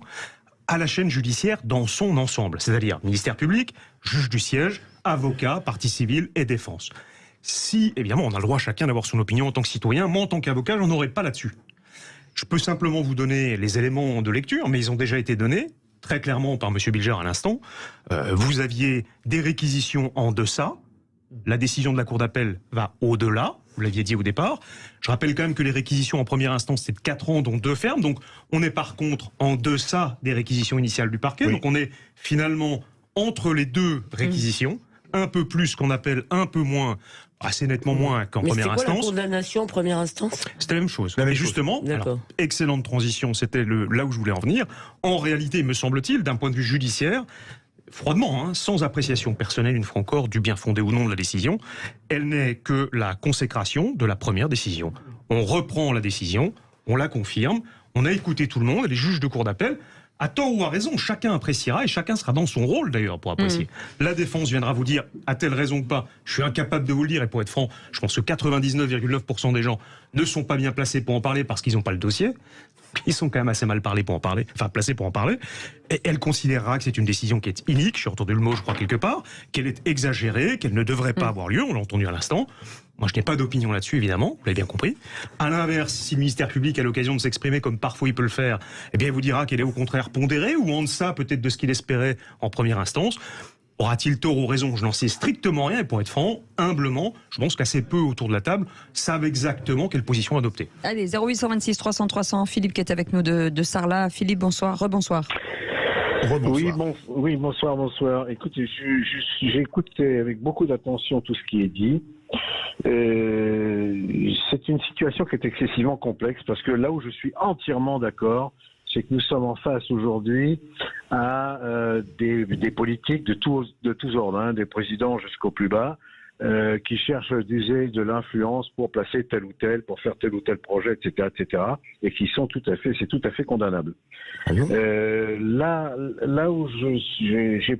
à la chaîne judiciaire dans son ensemble, c'est-à-dire ministère public, juge du siège, avocat, partie civile et défense. Si, évidemment, on a le droit chacun d'avoir son opinion en tant que citoyen, moi en tant qu'avocat, j'en aurais pas là-dessus. Je peux simplement vous donner les éléments de lecture, mais ils ont déjà été donnés, très clairement par M. Bilger à l'instant. Vous aviez des réquisitions en deçà, la décision de la Cour d'appel va au-delà, vous l'aviez dit au départ. Je rappelle quand même que les réquisitions en première instance, c'est de 4 ans, dont 2 fermes, donc on est par contre en deçà des réquisitions initiales du parquet, donc on est finalement entre les 2 réquisitions, un peu plus qu'on appelle, un peu moins, assez nettement moins qu'en première instance. Mais c'est quoi la condamnation en première instance? C'était la même chose. Mais justement, alors, excellente transition, c'était là où je voulais en venir. En réalité, me semble-t-il, d'un point de vue judiciaire, froidement, sans appréciation personnelle, une fois encore, du bien fondé ou non de la décision, elle n'est que la consécration de la première décision. On reprend la décision, on la confirme, on a écouté tout le monde, les juges de cour d'appel. À tort ou à raison, chacun appréciera et chacun sera dans son rôle d'ailleurs pour apprécier. La défense viendra vous dire, a-t-elle raison ou pas? Je suis incapable de vous le dire, et pour être franc, je pense que 99,9% des gens ne sont pas bien placés pour en parler parce qu'ils n'ont pas le dossier. Ils sont quand même assez mal placés pour en parler. Et elle considérera que c'est une décision qui est inique, j'ai entendu le mot je crois quelque part, qu'elle est exagérée, qu'elle ne devrait pas avoir lieu, on l'a entendu à l'instant. Moi, je n'ai pas d'opinion là-dessus, évidemment, vous l'avez bien compris. À l'inverse, si le ministère public a l'occasion de s'exprimer comme parfois il peut le faire, eh bien, il vous dira qu'elle est au contraire pondérée ou en deçà peut-être de ce qu'il espérait en première instance. Aura-t-il tort ou raison? Je n'en sais strictement rien, et pour être franc, humblement, je pense qu'assez peu autour de la table savent exactement quelle position adopter. Allez, 0826 300 300, Philippe qui est avec nous de Sarlat. Philippe, bonsoir, rebonsoir. Oui, bonsoir. Écoutez, j'écoute avec beaucoup d'attention tout ce qui est dit. C'est une situation qui est excessivement complexe parce que là où je suis entièrement d'accord, c'est que nous sommes en face aujourd'hui à des politiques de tous ordres, hein, des présidents jusqu'au plus bas, qui cherchent à user de l'influence pour placer tel ou tel, pour faire tel ou tel projet, etc., et qui sont tout à fait condamnable. Là où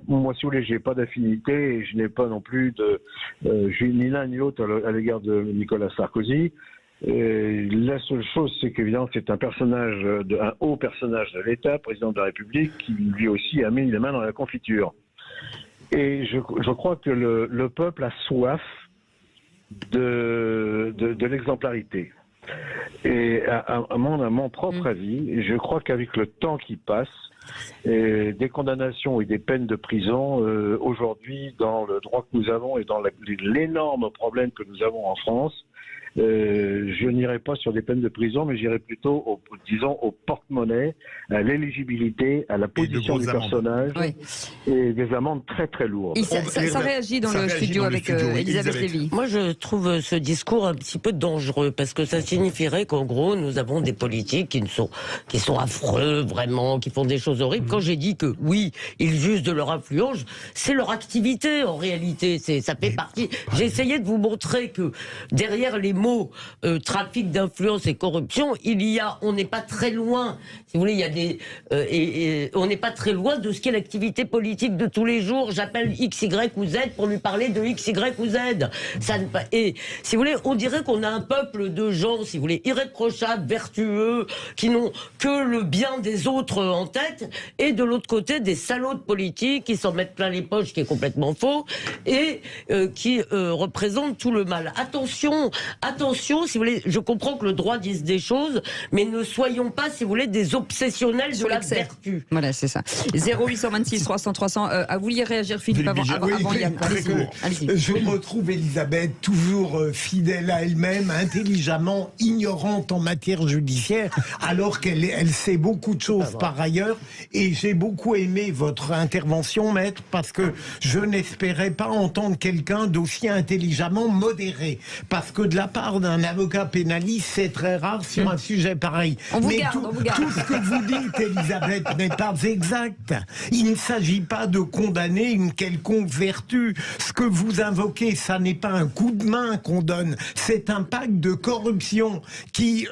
moi, si vous voulez, j'ai pas d'affinité et je n'ai pas non plus ni l'un ni l'autre à l'égard de Nicolas Sarkozy. La seule chose, c'est qu'évidemment, c'est un haut personnage de l'État, président de la République, qui lui aussi a mis les mains dans la confiture. Et je crois que le peuple a soif de l'exemplarité. Et à mon propre avis, je crois qu'avec le temps qui passe, des condamnations et des peines de prison, aujourd'hui, dans le droit que nous avons et dans l'énorme problème que nous avons en France, je n'irai pas sur des peines de prison, mais j'irai plutôt, au porte-monnaie, à l'éligibilité, à la position du personnage, et des amendes très très lourdes. Et ça réagit dans le studio avec Elisabeth Lévy. Moi, je trouve ce discours un petit peu dangereux, parce que ça signifierait qu'en gros, nous avons des politiques qui sont affreux, vraiment, qui font des choses horribles. Quand j'ai dit que, oui, ils jugent de leur influence, c'est leur activité, en réalité. Ça fait partie. J'ai essayé de vous montrer que derrière les mots trafic d'influence et corruption, on n'est pas très loin. Si vous voulez, il y a on n'est pas très loin de ce qu'est l'activité politique de tous les jours. J'appelle X, Y ou Z pour lui parler de X, Y ou Z. Et si vous voulez, on dirait qu'on a un peuple de gens, si vous voulez, irréprochables, vertueux, qui n'ont que le bien des autres en tête, et de l'autre côté, des salauds de politique qui s'en mettent plein les poches, qui est complètement faux, et qui représentent tout le mal. Attention, si vous voulez, je comprends que le droit dise des choses, mais ne soyons pas, si vous voulez, des obsessionnels de la vertu. Voilà, c'est ça. 0826 300 300. Vous vouliez réagir, Philippe, avant Yann. Allez-y. Je retrouve Elisabeth toujours fidèle à elle-même, intelligemment ignorante en matière judiciaire, alors qu'elle sait beaucoup de choses par ailleurs. Et j'ai beaucoup aimé votre intervention, maître, parce que je n'espérais pas entendre quelqu'un d'aussi intelligemment modéré. Parce que de la part d'un avocat pénaliste, c'est très rare sur un sujet pareil. Mais tout ce que vous dites, Elisabeth, n'est pas exact. Il ne s'agit pas de condamner une quelconque vertu. Ce que vous invoquez, ça n'est pas un coup de main qu'on donne, c'est un pacte de corruption qui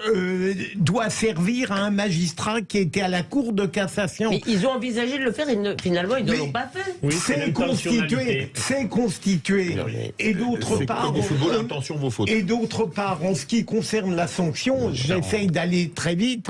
doit servir à un magistrat qui était à la Cour de cassation. Mais ils ont envisagé de le faire, finalement ils ne l'ont pas fait. Oui, c'est constitué. Et d'autre part, et d'autre part, en ce qui concerne la sanction, j'essaye d'aller très vite.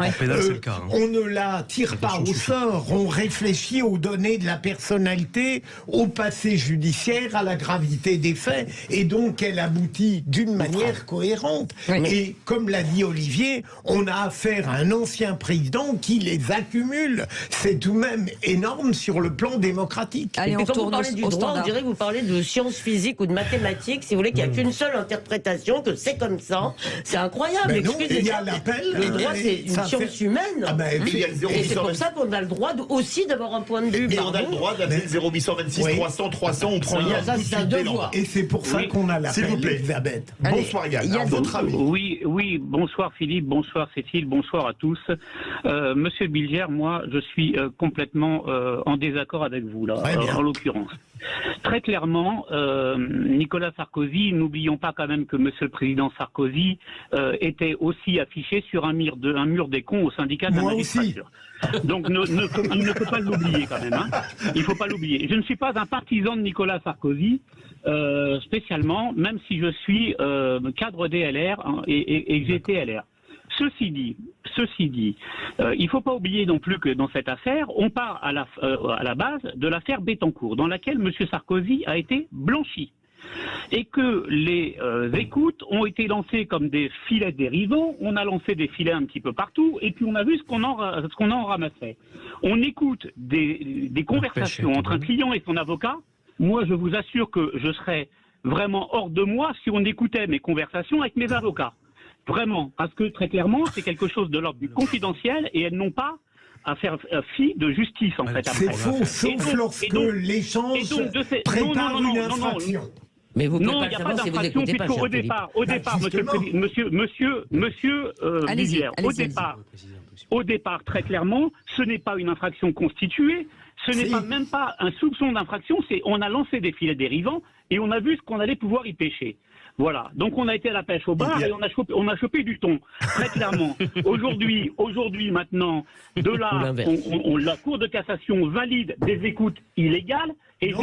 On ne la tire pas au sort, on réfléchit aux données de la personnalité, au passé judiciaire, à la gravité des faits, et donc elle aboutit d'une manière cohérente. Et comme l'a dit Olivier, on a affaire à un ancien président qui les accumule. C'est tout de même énorme sur le plan démocratique. Allez, quand vous parlez du droit, on dirait que vous parlez de sciences physiques ou de mathématiques, si vous voulez, qu'il n'y a qu'une seule interprétation, que c'est comme ça. C'est incroyable. Excusez-moi. Le droit, c'est une science humaine. Et c'est pour ça qu'on a le droit aussi d'avoir un point de vue. Et on a le droit d'appeler 0826 300 300. On prend Yann tout de suite d'élan. Et c'est pour ça qu'on a l'appel, Elisabeth. Bonsoir Yann. Votre avis. Oui. Bonsoir Philippe. Bonsoir Cécile. Bonsoir à tous. Monsieur Bilger, moi, je suis complètement en désaccord avec vous là, en l'occurrence. Très clairement, Nicolas Sarkozy, n'oublions pas quand même que Monsieur le Président Sarkozy était aussi affiché sur un mur des cons au syndicat de la magistrature. Donc il ne faut pas l'oublier quand même. Hein. Il ne faut pas l'oublier. Je ne suis pas un partisan de Nicolas Sarkozy, spécialement, même si je suis cadre DLR et que j'étais LR. Ceci dit, il ne faut pas oublier non plus que dans cette affaire, on part à la base de l'affaire Bettencourt, dans laquelle M. Sarkozy a été blanchi. Et que les écoutes ont été lancées comme des filets dérivants, on a lancé des filets un petit peu partout, et puis on a vu ce qu'on en ramassait. On écoute des conversations entre un client et son avocat. Moi, je vous assure que je serais vraiment hors de moi si on écoutait mes conversations avec mes avocats. Vraiment, parce que très clairement, c'est quelque chose de l'ordre du confidentiel et elles n'ont pas à faire fi de justice en fait. C'est faux, sauf lorsque l'échange prépare une infraction. Mais vous non, il n'y a pas d'infraction puisqu'au départ, monsieur Billière, au départ, très clairement, ce n'est pas une infraction constituée, ce n'est pas même pas un soupçon d'infraction, on a lancé des filets dérivants et on a vu ce qu'on allait pouvoir y pêcher. Voilà, donc on a été à la pêche au bar et on a chopé du thon, très clairement. Aujourd'hui, maintenant, de là, la Cour de cassation valide des écoutes illégales et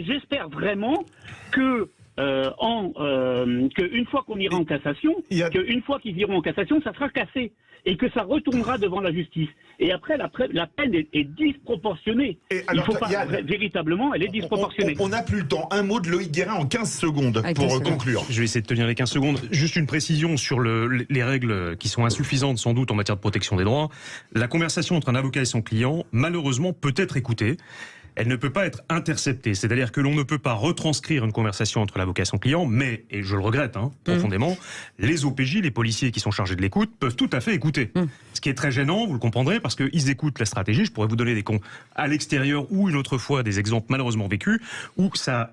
j'espère vraiment que qu'une fois qu'on ira en cassation, qu'une fois qu'ils iront en cassation, ça sera cassé et que ça retournera devant la justice. Et après, la peine est disproportionnée. Véritablement, elle est disproportionnée. On n'a plus le temps. Un mot de Loïc Guérin en 15 secondes pour conclure. Je vais essayer de tenir les 15 secondes. Juste une précision sur les règles qui sont insuffisantes sans doute en matière de protection des droits. La conversation entre un avocat et son client, malheureusement, peut être écoutée. Elle ne peut pas être interceptée, c'est-à-dire que l'on ne peut pas retranscrire une conversation entre l'avocat et son client, mais, et je le regrette profondément, les OPJ, les policiers qui sont chargés de l'écoute, peuvent tout à fait écouter. Ce qui est très gênant, vous le comprendrez, parce qu'ils écoutent la stratégie. Je pourrais vous donner des comptes à l'extérieur ou une autre fois des exemples malheureusement vécus, où ça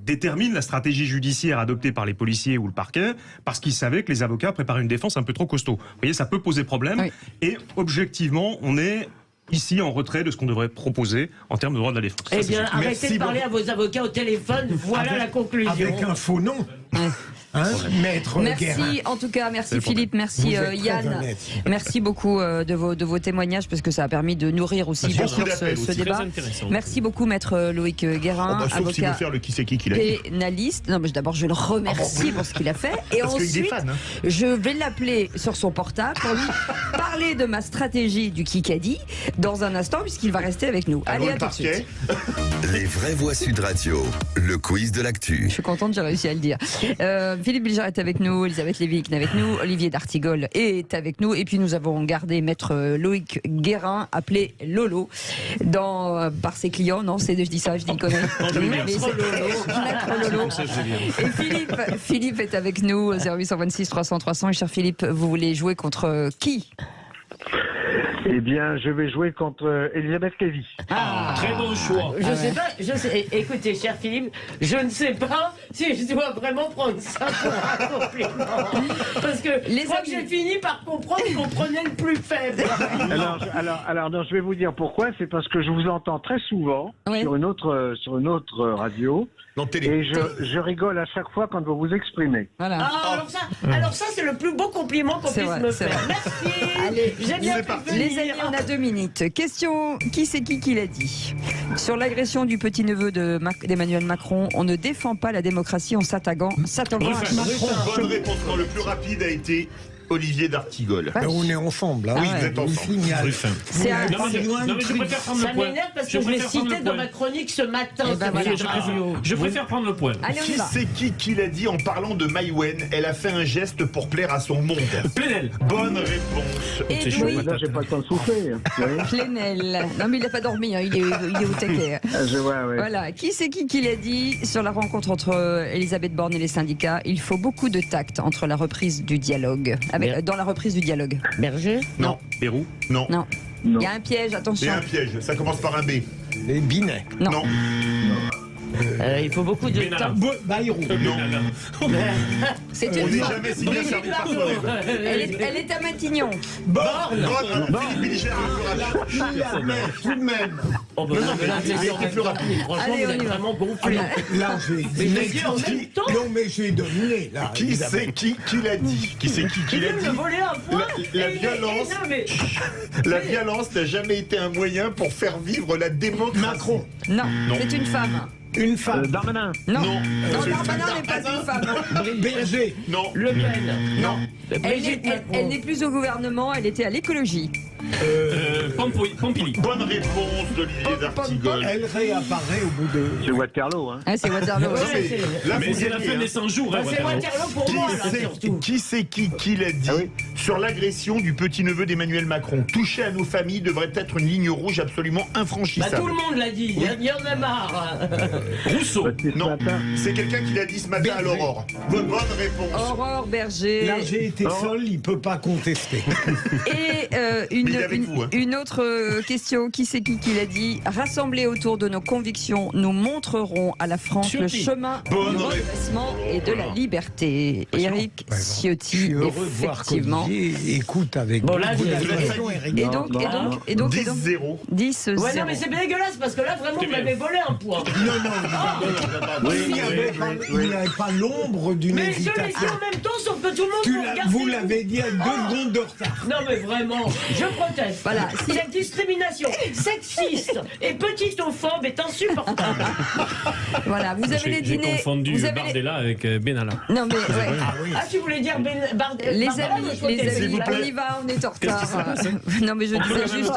détermine la stratégie judiciaire adoptée par les policiers ou le parquet, parce qu'ils savaient que les avocats préparaient une défense un peu trop costaud. Vous voyez, ça peut poser problème, et objectivement, on est ici en retrait de ce qu'on devrait proposer en termes de droit de la défense. Eh bien, arrêtez de parler à vos avocats au téléphone, voilà la conclusion. Avec un faux nom. Maître merci Guérin. En tout cas, merci Philippe, merci Yann, merci beaucoup de vos témoignages parce que ça a permis de nourrir aussi bien sûr ce débat. Merci beaucoup Maître Loïc Guérin, sauf s'il veut faire le qui c'est qui l'a dit. Pénaliste. Non mais d'abord je le remercie pour ce qu'il a fait et parce ensuite je vais l'appeler sur son portable pour lui parler de ma stratégie du Kikadi dans un instant puisqu'il va rester avec nous. Allez, à tout de suite. Les vraies voix Sud Radio, le quiz de l'actu. Je suis contente, j'ai réussi à le dire. Philippe Bilger est avec nous, Elisabeth Lévy est avec nous, Olivier d'Artigol est avec nous, et puis nous avons gardé Maître Loïc Guérin, appelé Lolo, par ses clients. Non, je dis ça, je dis connerie. Maître Lolo. Et Philippe est avec nous, 0826 300 300. Et cher Philippe, vous voulez jouer contre qui ? Eh bien, je vais jouer contre Elisabeth Lévy. Très bon choix. Je sais pas, écoutez, cher Philippe, je ne sais pas si je dois vraiment prendre ça pour un compliment. Parce que je crois que j'ai fini par comprendre qu'on prenait le plus faible. Alors, non, je vais vous dire pourquoi. C'est parce que je vous entends très souvent sur une autre radio. Et je rigole à chaque fois quand vous vous exprimez. Voilà. Alors ça, c'est le plus beau compliment qu'on puisse me faire. Merci. Allez, j'ai bien fait venir. Les amis, on a 2 minutes. Question, qui c'est qui l'a dit ? Sur l'agression du petit-neveu d'Emmanuel Macron, on ne défend pas la démocratie en s'attaquant à Macron. Bonne réponse. Le plus rapide a été Olivier d'Artigol. On est ensemble. Hein. Oui, vous êtes ensemble. Non, mais je préfère prendre le point. Ça m'énerve parce que je l'ai cité dans ma chronique ce matin. Je préfère prendre le point. Qui c'est qui l'a dit en parlant de Maïwen ? Elle a fait un geste pour plaire à son monde. Plenel. Bonne réponse. Et j'ai pas le temps de souffler. Plenel. Non mais il n'a pas dormi, il est au taquet. Je vois, oui. Voilà. Qui c'est qui l'a dit sur la rencontre entre Elisabeth Borne et les syndicats ? Il faut beaucoup de tact entre la reprise du dialogue. Dans la reprise du dialogue. Berger ? Non. Pérou ? Non. Il y a un piège, attention. Il y a un piège, ça commence par un B. Les Binet. Non. Il faut beaucoup de temps. Bayrou. On n'est jamais si bien servi par soi-même. Elle est à Matignon. Borne. Philippe Bilger, tout de même. C'est plus rapide. Franchement, vous êtes vraiment gonflé. Là, j'ai dominé. Qui c'est qui l'a dit ? Qui c'est qui l'a dit ? La violence n'a jamais été un moyen pour faire vivre la démocratie. Macron. Non, c'est une femme. Une femme. Darmanin. Non. Darmanin n'est pas une femme. Berger. Non. Le Pen. Non. Elle n'est plus au gouvernement, elle était à l'écologie. Pompili. Bonne réponse d'Olivier d'Artigol. Elle réapparaît au bout de... C'est Waterloo. Hein. C'est Waterloo. Mais c'est la fin des 100 jours. C'est Waterloo pour moi, là, surtout. Qui c'est qui l'a dit sur l'agression du petit-neveu d'Emmanuel Macron ? Toucher à nos familles devrait être une ligne rouge absolument infranchissable. Tout le monde l'a dit, il y en a marre. Rousseau. Non, c'est quelqu'un qui l'a dit ce matin à l'Aurore. Bonne réponse. Aurore Berger. Là, j'ai été seul, il ne peut pas contester. Et une une autre question. Qui c'est qui l'a dit? Rassemblés autour de nos convictions, nous montrerons à la France le chemin du redressement et de la liberté. Éric Ciotti, effectivement. Écoute avec bon, là, et donc 10-0. 10-0. Ouais, non, mais c'est dégueulasse parce que là, vraiment, vous m'avez volé un point. Non. Il n'y avait pas l'ombre d'une hésitation. Mais je l'ai dit en même temps, sauf que tout le monde vous l'avez dit à 2 secondes de retard. Non, mais vraiment, je proteste. Voilà. Cette discrimination sexiste et petitophobe est insupportable. Voilà, vous avez les dîners. J'ai confondu Bardella avec Benalla. Non, mais ouais. Ah, tu voulais dire Bardella? Les amis, on y va, on est en retard. Non, mais je disais juste.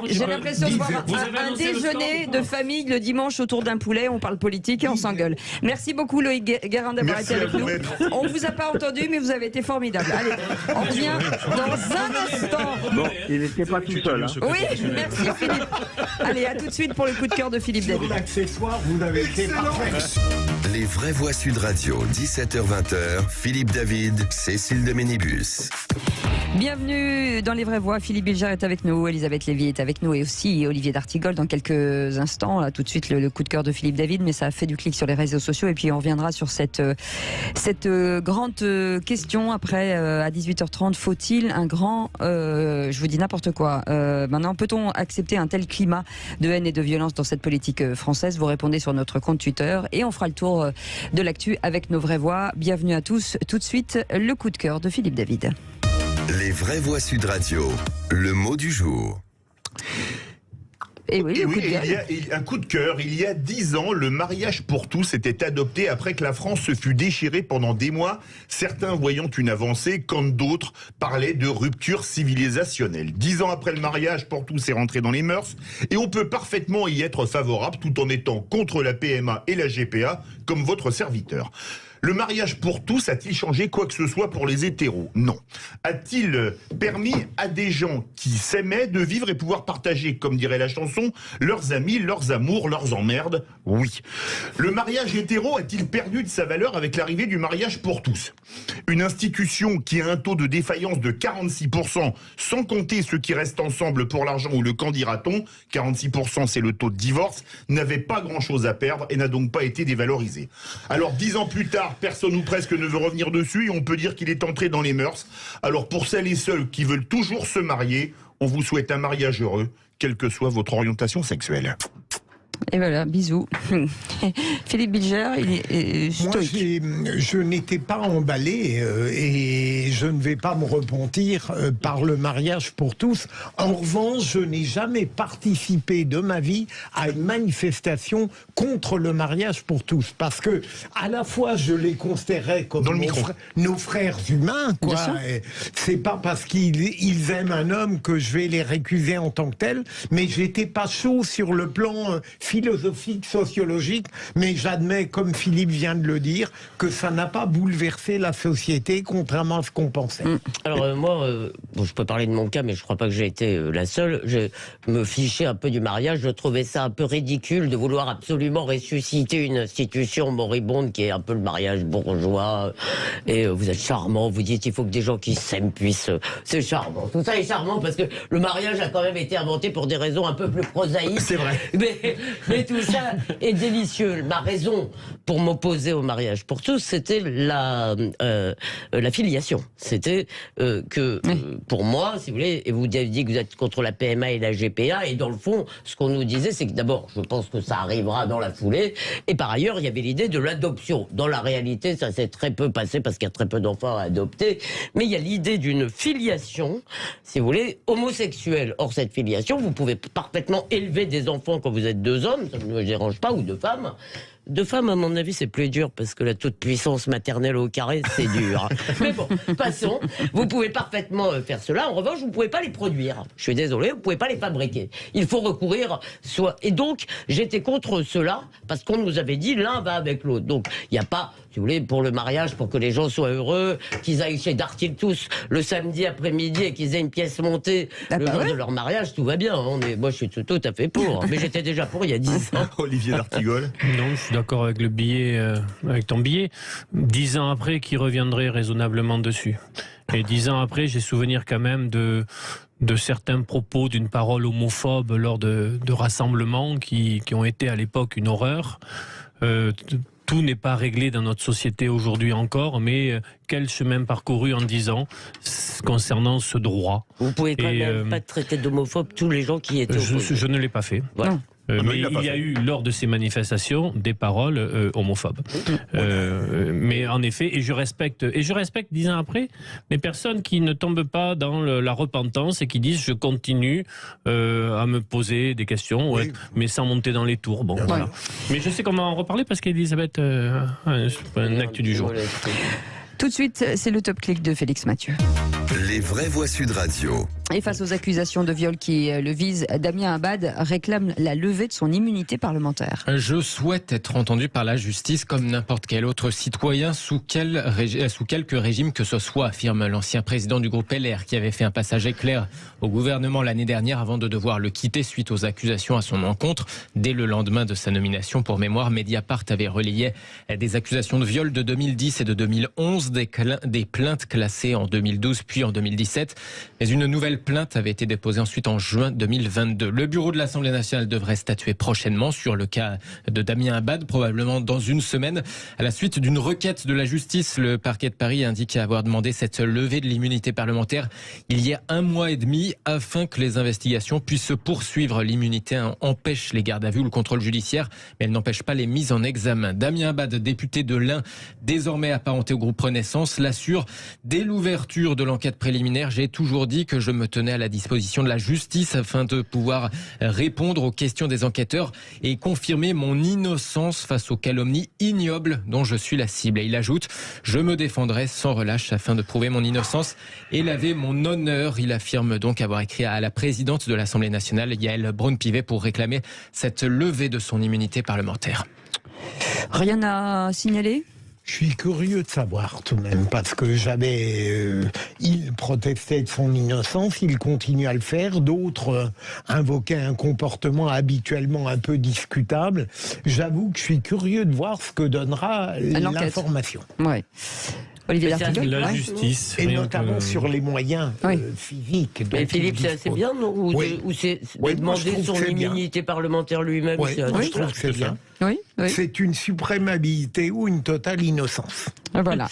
J'ai l'impression de voir un déjeuner de famille le dimanche autour d'un poulet. On parle politique et on s'engueule. Merci beaucoup, Loïc Guérin, d'avoir été avec nous. On vous a pas entendu, mais vous avez été formidable. Allez, on revient dans un instant. Bon, il n'était pas tout seul. Hein. Oui, merci Philippe. Allez, à tout de suite pour le coup de cœur de Philippe David. L'accessoire, vous avez été parfait. Les vraies voix Sud Radio, 17h-20h, Philippe David, Cécile de Ménibus. Bienvenue dans Les Vraies Voix. Philippe Bilger est avec nous, Elisabeth Lévy est avec nous et aussi Olivier d'Artigol dans quelques instants. Là, tout de suite, le coup de cœur de Philippe David, mais ça a fait du clic sur les réseaux sociaux et puis on reviendra sur cette grande question après à 18h30. Faut-il un grand, je vous dis n'importe quoi, maintenant peut-on accepter un tel climat de haine et de violence dans cette politique française? Vous répondez sur notre compte Twitter et on fera le tour de l'actu avec nos vraies voix. Bienvenue à tous. Tout de suite, le coup de cœur de Philippe David. Les vraies voix Sud Radio, le mot du jour. Et oui, il y a un coup de cœur. Il y a 10 ans, le mariage pour tous était adopté après que la France se fût déchirée pendant des mois, certains voyant une avancée, quand d'autres parlaient de rupture civilisationnelle. 10 ans après, le mariage pour tous est rentré dans les mœurs, et on peut parfaitement y être favorable tout en étant contre la PMA et la GPA, comme votre serviteur. Le mariage pour tous a-t-il changé quoi que ce soit pour les hétéros? Non. A-t-il permis à des gens qui s'aimaient de vivre et pouvoir partager, comme dirait la chanson, leurs amis, leurs amours, leurs emmerdes? Oui. Le mariage hétéro a-t-il perdu de sa valeur avec l'arrivée du mariage pour tous? Une institution qui a un taux de défaillance de 46%, sans compter ceux qui restent ensemble pour l'argent ou le candidaton, 46% c'est le taux de divorce, n'avait pas grand-chose à perdre et n'a donc pas été dévalorisée. Alors 10 ans plus tard, personne ou presque ne veut revenir dessus et on peut dire qu'il est entré dans les mœurs. Alors pour celles et ceux qui veulent toujours se marier, on vous souhaite un mariage heureux, quelle que soit votre orientation sexuelle. Et voilà, bisous. Philippe Bilger, il est stoïque. Moi, je n'étais pas emballé et je ne vais pas me repentir par le mariage pour tous. En revanche, je n'ai jamais participé de ma vie à une manifestation contre le mariage pour tous. Parce que, à la fois, je les considérais comme nos frères humains, quoi. C'est pas parce qu'ils aiment un homme que je vais les récuser en tant que tel, mais j'étais pas chaud sur le plan philosophique, sociologique, mais j'admets, comme Philippe vient de le dire, que ça n'a pas bouleversé la société, contrairement à ce qu'on pensait. Alors moi, je peux parler de mon cas, mais je crois pas que j'ai été la seule. Je me fichais un peu du mariage, je trouvais ça un peu ridicule de vouloir absolument ressusciter une institution moribonde qui est un peu le mariage bourgeois. Et vous êtes charmant, vous dites il faut que des gens qui s'aiment puissent... C'est charmant, tout ça est charmant parce que le mariage a quand même été inventé pour des raisons un peu plus prosaïques. C'est vrai. Mais tout ça est délicieux. Ma raison pour m'opposer au mariage pour tous, c'était la filiation. C'était que, pour moi, si vous voulez, et vous avez dit que vous êtes contre la PMA et la GPA, et dans le fond, ce qu'on nous disait, c'est que d'abord, je pense que ça arrivera dans la foulée, et par ailleurs, il y avait l'idée de l'adoption. Dans la réalité, ça s'est très peu passé parce qu'il y a très peu d'enfants à adopter, mais il y a l'idée d'une filiation, si vous voulez, homosexuelle. Or, cette filiation, vous pouvez parfaitement élever des enfants quand vous êtes deux hommes, ça ne me dérange pas, ou deux femmes. Deux femmes, à mon avis, c'est plus dur parce que la toute-puissance maternelle au carré, c'est dur. Mais bon, passons. Vous pouvez parfaitement faire cela. En revanche, vous ne pouvez pas les produire. Je suis désolé, vous ne pouvez pas les fabriquer. Il faut recourir soit. Et donc, j'étais contre cela parce qu'on nous avait dit l'un va avec l'autre. Donc, il n'y a pas si vous voulez, pour le mariage, pour que les gens soient heureux, qu'ils aillent chez Darty tous le samedi après-midi et qu'ils aient une pièce montée le jour de leur mariage, tout va bien. Moi, je suis tout à fait pour. Mais j'étais déjà pour il y a 10 ans. Olivier D'Artigol. Non, je suis d'accord avec avec ton billet. 10 ans après, qui reviendrait raisonnablement dessus? Et 10 ans après, j'ai souvenir quand même de certains propos d'une parole homophobe lors de rassemblements qui ont été à l'époque une horreur. Tout n'est pas réglé dans notre société aujourd'hui encore, mais quel chemin parcouru en 10 ans concernant ce droit. Vous pouvez quand même pas traiter d'homophobe tous les gens qui étaient opposés. Je ne l'ai pas fait. Voilà. Mais il y a eu, lors de ces manifestations, des paroles homophobes. Mais en effet, et je respecte 10 ans après, les personnes qui ne tombent pas dans la repentance et qui disent je continue à me poser des questions, mais sans monter dans les tours. Bon, voilà. Mais je sais qu'on va en reparler parce qu'Elisabeth un actu du jour. Tout de suite, c'est le top clic de Félix Mathieu. Les vraies voix Sud Radio. Et face aux accusations de viol qui le visent, Damien Abad réclame la levée de son immunité parlementaire. Je souhaite être entendu par la justice comme n'importe quel autre citoyen sous quelque régime que ce soit, affirme l'ancien président du groupe LR qui avait fait un passage éclair au gouvernement l'année dernière avant de devoir le quitter suite aux accusations à son encontre. Dès le lendemain de sa nomination, pour mémoire, Mediapart avait relayé des accusations de viol de 2010 et de 2011, des plaintes classées en 2012 puis en 2017. Mais une nouvelle plainte avait été déposée ensuite en juin 2022. Le bureau de l'Assemblée nationale devrait statuer prochainement sur le cas de Damien Abad, probablement dans une semaine. À la suite d'une requête de la justice, le parquet de Paris indique avoir demandé cette levée de l'immunité parlementaire il y a 1 mois et demi afin que les investigations puissent se poursuivre. L'immunité empêche les gardes à vue ou le contrôle judiciaire, mais elle n'empêche pas les mises en examen. Damien Abad, député de l'Ain, désormais apparenté au groupe Renaissance, l'assure. Dès l'ouverture de l'enquête préliminaire, j'ai toujours dit que je me tenais à la disposition de la justice afin de pouvoir répondre aux questions des enquêteurs et confirmer mon innocence face aux calomnies ignobles dont je suis la cible. Et il ajoute, je me défendrai sans relâche afin de prouver mon innocence et laver mon honneur. Il affirme donc avoir écrit à la présidente de l'Assemblée nationale, Yaël Braun-Pivet, pour réclamer cette levée de son immunité parlementaire. Rien à signaler ? Je suis curieux de savoir tout de même, parce que il protestait de son innocence, il continue à le faire, d'autres invoquaient un comportement habituellement un peu discutable. J'avoue que je suis curieux de voir ce que donnera l'information. Ouais. Olivier D'Artigol, la justice. Et notamment sur les moyens physiques. Mais Philippe, c'est assez bien, non ? Ou c'est demander son immunité parlementaire lui-même. Moi, je trouve que c'est bien. Oui. C'est une suprémabilité ou une totale innocence. Voilà.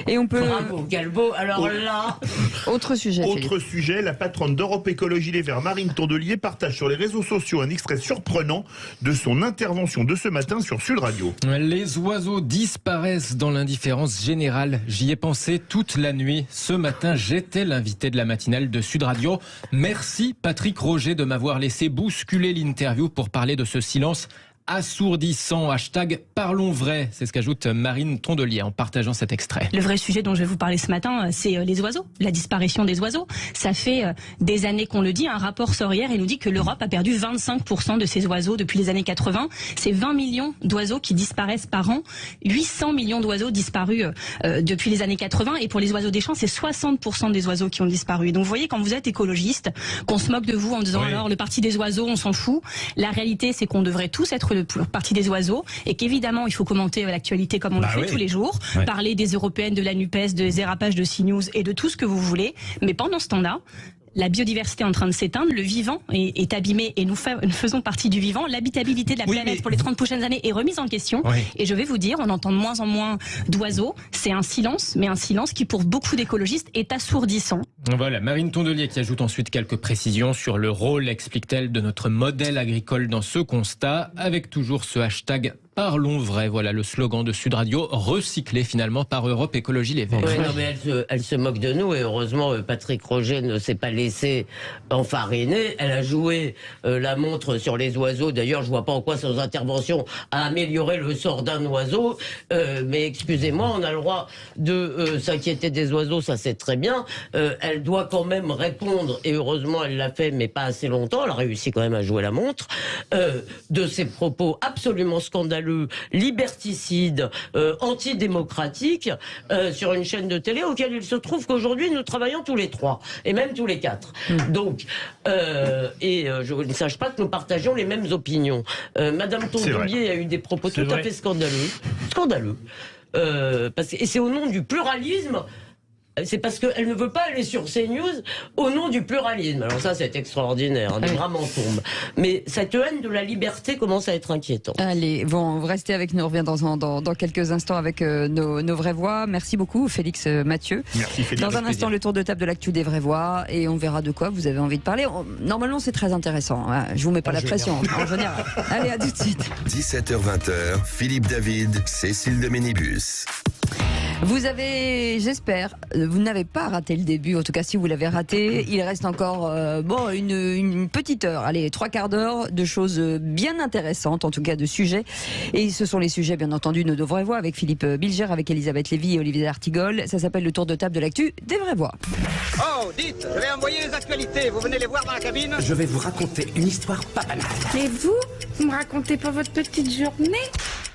Et on peut... Bravo, Galbo. Alors là... Autre sujet, la patronne d'Europe Écologie Les Verts, Marine Tondelier, partage sur les réseaux sociaux un extrait surprenant de son intervention de ce matin sur Sud Radio. Les oiseaux disparaissent dans l'indifférence générale. J'y ai pensé toute la nuit. Ce matin, j'étais l'invité de la matinale de Sud Radio. Merci Patrick Roger de m'avoir laissé bousculer l'interview pour parler de ce silence assourdissant. Hashtag parlons vrai. C'est ce qu'ajoute Marine Tondelier en partageant cet extrait. Le vrai sujet dont je vais vous parler ce matin, c'est les oiseaux, la disparition des oiseaux. Ça fait des années qu'on le dit. Un rapport sort hier et nous dit que l'Europe a perdu 25% de ses oiseaux depuis les années 80. C'est 20 millions d'oiseaux qui disparaissent par an. 800 millions d'oiseaux disparus depuis les années 80. Et pour les oiseaux des champs, c'est 60% des oiseaux qui ont disparu. Donc vous voyez, quand vous êtes écologiste, qu'on se moque de vous en disant alors le parti des oiseaux, on s'en fout. La réalité, c'est qu'on devrait tous être le parti des oiseaux et qu'évidemment il faut commenter l'actualité comme on le fait tous les jours, parler des européennes, de la NUPES, des dérapages de CNews et de tout ce que vous voulez, mais pendant ce temps-là, la biodiversité est en train de s'éteindre, le vivant est abîmé et nous faisons partie du vivant. L'habitabilité de la planète pour les 30 prochaines années est remise en question. Et je vais vous dire, on entend de moins en moins d'oiseaux. C'est un silence, mais un silence qui pour beaucoup d'écologistes est assourdissant. Voilà, Marine Tondelier qui ajoute ensuite quelques précisions sur le rôle, explique-t-elle, de notre modèle agricole dans ce constat, avec toujours ce hashtag parlons vrai. Voilà le slogan de Sud Radio, recyclé finalement par Europe Écologie Les Verts. Oui, non, mais elle se moque de nous et heureusement Patrick Roger ne s'est pas laissé enfariner. Elle a joué la montre sur les oiseaux. D'ailleurs, je vois pas en quoi son intervention a amélioré le sort d'un oiseau. Mais excusez-moi, on a le droit de s'inquiéter des oiseaux, ça c'est très bien. Elle doit quand même répondre, et heureusement elle l'a fait, mais pas assez longtemps. Elle a réussi quand même à jouer la montre, de ses propos absolument scandaleux scandaleux, liberticide, antidémocratique sur une chaîne de télé auquel il se trouve qu'aujourd'hui nous travaillons tous les 3 et même tous les 4. Donc, je ne sache pas que nous partageons les mêmes opinions. Madame Tondelier a eu des propos tout à fait scandaleux. Et c'est au nom du pluralisme. C'est parce qu'elle ne veut pas aller sur CNews au nom du pluralisme. Alors ça, c'est extraordinaire, des bras m'en tombent. Mais cette haine de la liberté commence à être inquiétante. Allez, bon, vous restez avec nous, on revient dans quelques instants avec nos vraies voix. Merci beaucoup, Félix Mathieu. Merci, Félix. Dans un instant, le tour de table de l'actu des vraies voix, et on verra de quoi vous avez envie de parler. Normalement, c'est très intéressant. Je vous mets pas la pression, en général. Allez, à tout de suite. 17h-20h, Philippe David, Cécile de Ménibus. Vous avez, j'espère, vous n'avez pas raté le début. En tout cas, si vous l'avez raté, il reste encore une petite heure, allez, 3/4 d'heure de choses bien intéressantes, en tout cas de sujets. Et ce sont les sujets, bien entendu, de nos vraies voix, avec Philippe Bilger, avec Elisabeth Lévy et Olivier D'Artigol. Ça s'appelle le tour de table de l'actu des vraies voix. Oh, dites, je vais envoyer les actualités. Vous venez les voir dans la cabine? Je vais vous raconter une histoire pas banale. Mais vous me racontez pas votre petite journée?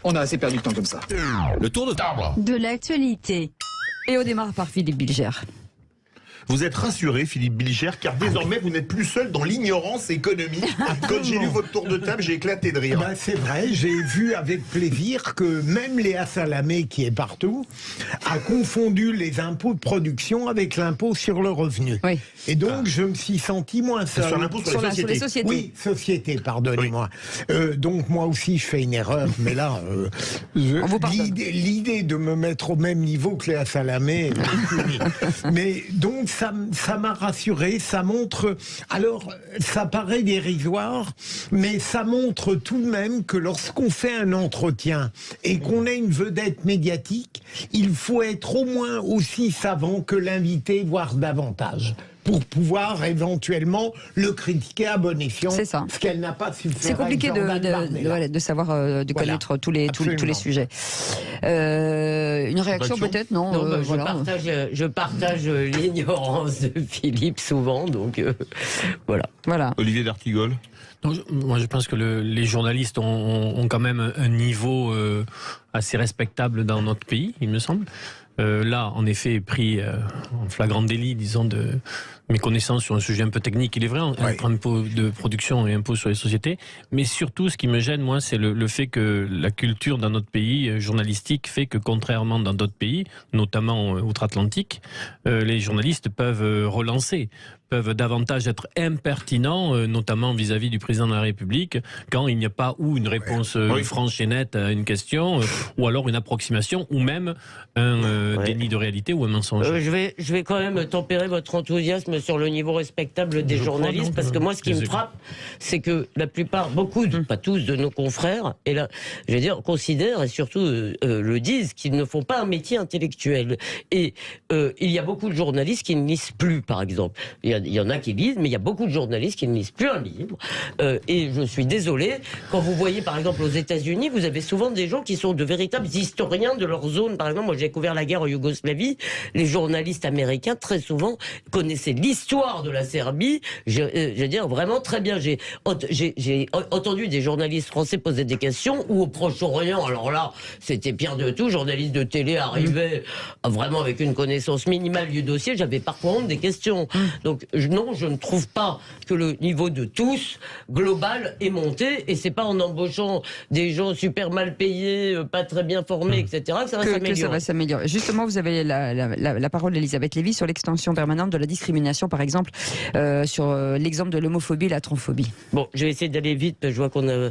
On a assez perdu de temps comme ça. Le tour de table De l'actualité. Et on démarre par Philippe Bilger. Vous êtes rassuré, Philippe Bilger, car désormais vous n'êtes plus seul dans l'ignorance économique. Quand j'ai lu votre tour de table, j'ai éclaté de rire. C'est vrai, j'ai vu avec plaisir que même Léa Salamé, qui est partout, a confondu les impôts de production avec l'impôt sur le revenu. Oui. Et donc je me suis senti moins seul. Sur l'impôt sur les sociétés. Oui, société, pardonnez-moi. Donc moi aussi je fais une erreur, mais là, l'idée de me mettre au même niveau que Léa Salamé, mais donc ça m'a rassuré, ça montre, alors ça paraît dérisoire, mais ça montre tout de même que lorsqu'on fait un entretien et qu'on a une vedette médiatique, il faut être au moins aussi savant que l'invité, voire davantage, pour pouvoir éventuellement le critiquer à bon escient. C'est ça. Ce qu'elle n'a pas su faire. C'est compliqué de savoir, de connaître tous les sujets. Une réaction peut-être, non, je partage l'ignorance de Philippe souvent, donc voilà. Olivier D'Artigol. Moi, je pense que les journalistes ont quand même un niveau assez respectable dans notre pays, il me semble. Là, en effet, pris en flagrant délit, disons, de mes connaissances sur un sujet un peu technique, il est vrai, entre impôt de production et impôt sur les sociétés, mais surtout, ce qui me gêne, moi, c'est le fait que la culture dans notre pays journalistique fait que, contrairement dans d'autres pays, notamment outre-Atlantique, les journalistes peuvent relancer, peuvent davantage être impertinents, notamment vis-à-vis du président de la République, quand il n'y a pas ou une réponse franche et nette à une question, ou alors une approximation, ou même un déni de réalité ou un mensonge. Je vais quand même tempérer votre enthousiasme sur le niveau respectable des journalistes, parce que moi, ce qui me frappe, c'est que la plupart, beaucoup, pas tous, de nos confrères, et là, je veux dire, considèrent et surtout le disent, qu'ils ne font pas un métier intellectuel. Et il y a beaucoup de journalistes qui ne lisent plus, par exemple. Il y en a qui lisent, mais il y a beaucoup de journalistes qui ne lisent plus un livre. Et je suis désolé, quand vous voyez, par exemple, aux États-Unis, vous avez souvent des gens qui sont de véritables historiens de leur zone. Par exemple, moi, j'ai découvert la guerre en Yougoslavie. Les journalistes américains, très souvent, connaissaient l'histoire de la Serbie. Je veux dire, vraiment très bien. J'ai entendu des journalistes français poser des questions, ou au Proche-Orient, alors là, c'était pire de tout. Journalistes de télé arrivaient vraiment avec une connaissance minimale du dossier. J'avais parfois honte des questions. Donc, non, je ne trouve pas que le niveau de tous, global, est monté, et c'est pas en embauchant des gens super mal payés, pas très bien formés, etc., que ça va s'améliorer. Que ça va s'améliorer. Justement, vous avez la parole d'Elisabeth Lévy sur l'extension permanente de la discrimination, par exemple, sur l'exemple de l'homophobie et la transphobie. Bon, je vais essayer d'aller vite, parce que je vois qu'on a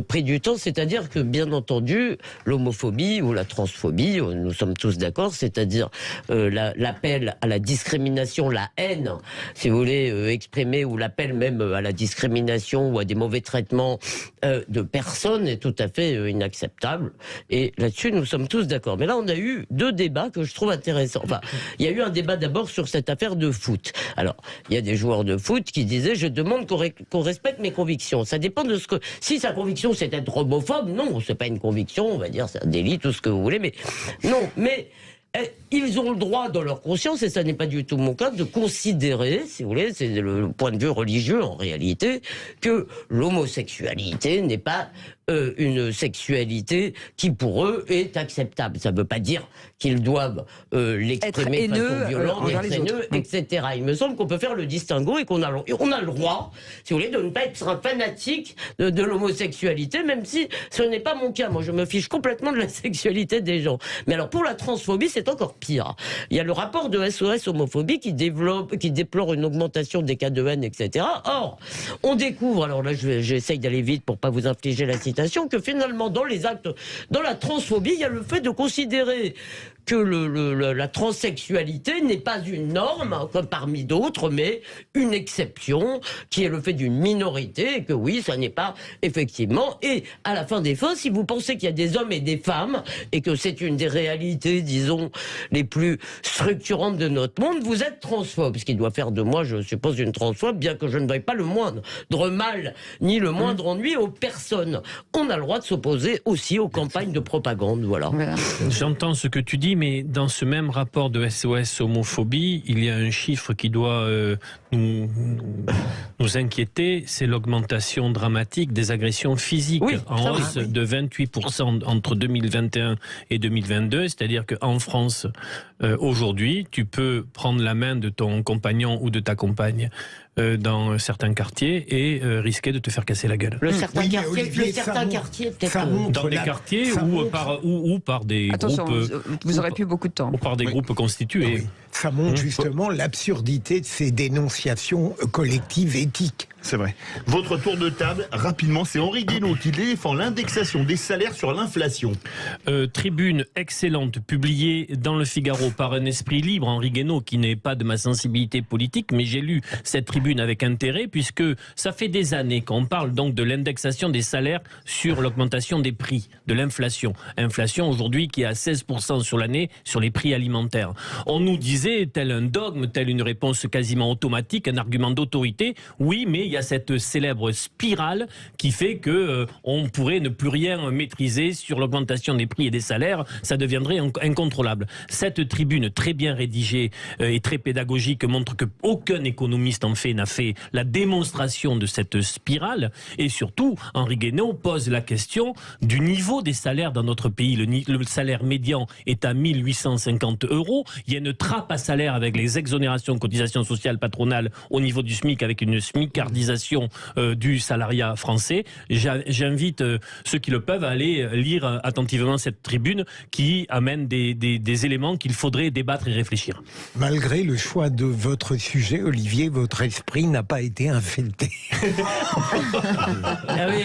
pris du temps, c'est-à-dire que, bien entendu, l'homophobie ou la transphobie, nous sommes tous d'accord, c'est-à-dire l'appel à la discrimination, la haine, si vous voulez, exprimer, ou l'appel même à la discrimination ou à des mauvais traitements de personnes est tout à fait inacceptable. Et là-dessus, nous sommes tous d'accord. Mais là, on a eu deux débats que je trouve intéressants. Enfin, il y a eu un débat d'abord sur cette affaire de foot. Alors, il y a des joueurs de foot qui disaient « Je demande qu'on respecte mes convictions ». Ça dépend de ce que... Si sa conviction, c'est d'être homophobe, non, c'est pas une conviction, on va dire, c'est un délit, tout ce que vous voulez, mais non, mais... Ils ont le droit, dans leur conscience, et ça n'est pas du tout mon cas, de considérer, si vous voulez, c'est le point de vue religieux en réalité, que l'homosexualité n'est pas une sexualité qui pour eux est acceptable. Ça ne veut pas dire qu'ils doivent l'exprimer de façon violente, être haineux, etc. Il me semble qu'on peut faire le distinguo et qu'on a le droit, si vous voulez, de ne pas être un fanatique de l'homosexualité, même si ce n'est pas mon cas. Moi, je me fiche complètement de la sexualité des gens. Mais alors, pour la transphobie, c'est encore pire. Il y a le rapport de SOS Homophobie qui déplore une augmentation des cas de haine, etc. Or, on découvre, alors là, j'essaye d'aller vite pour pas vous infliger la citation, que finalement, dans les actes, dans la transphobie, il y a le fait de considérer que la transsexualité n'est pas une norme, comme parmi d'autres, mais une exception, qui est le fait d'une minorité, et que oui, ça n'est pas effectivement. Et à la fin des fins, si vous pensez qu'il y a des hommes et des femmes, et que c'est une des réalités, disons, les plus structurantes de notre monde, vous êtes transphobe, ce qui doit faire de moi, je suppose, une transphobe, bien que je ne veuille pas le moindre mal, ni le moindre ennui aux personnes. On a le droit de s'opposer aussi aux campagnes de propagande, voilà. J'entends ce que tu dis, mais dans ce même rapport de SOS Homophobie, il y a un chiffre qui doit nous inquiéter, c'est l'augmentation dramatique des agressions physiques, en hausse de 28% entre 2021 et 2022, c'est-à-dire qu'en France, aujourd'hui, tu peux prendre la main de ton compagnon ou de ta compagne dans certains quartiers et risquer de te faire casser la gueule. Le certain quartier, peut-être. Dans des quartiers ou par des groupes. Vous aurez plus beaucoup de temps. Ou par des groupes constitués. Oui. Ça montre justement l'absurdité de ces dénonciations collectives éthiques. C'est vrai. Votre tour de table, rapidement, c'est Henri Guénaud qui défend l'indexation des salaires sur l'inflation. Tribune excellente, publiée dans le Figaro par un esprit libre, Henri Guénaud, qui n'est pas de ma sensibilité politique, mais j'ai lu cette tribune avec intérêt, puisque ça fait des années qu'on parle donc de l'indexation des salaires sur l'augmentation des prix, de l'inflation. Inflation aujourd'hui qui est à 16% sur l'année sur les prix alimentaires. On nous disait, tel un dogme, tel une réponse quasiment automatique, un argument d'autorité, oui, mais il y a cette célèbre spirale qui fait que on pourrait ne plus rien maîtriser sur l'augmentation des prix et des salaires, ça deviendrait incontrôlable. Cette tribune très bien rédigée et très pédagogique montre que aucun économiste en fait n'a fait la démonstration de cette spirale, et surtout Henri Guénaud pose la question du niveau des salaires dans notre pays. Le salaire médian est à 1850 €. Il y a une trappe à salaire avec les exonérations de cotisations sociales patronales au niveau du SMIC, avec une SMICardisation du salariat français. J'invite ceux qui le peuvent à aller lire attentivement cette tribune qui amène des éléments qu'il faudrait débattre et réfléchir. Malgré le choix de votre sujet, Olivier, votre esprit n'a pas été infecté. Ah oui,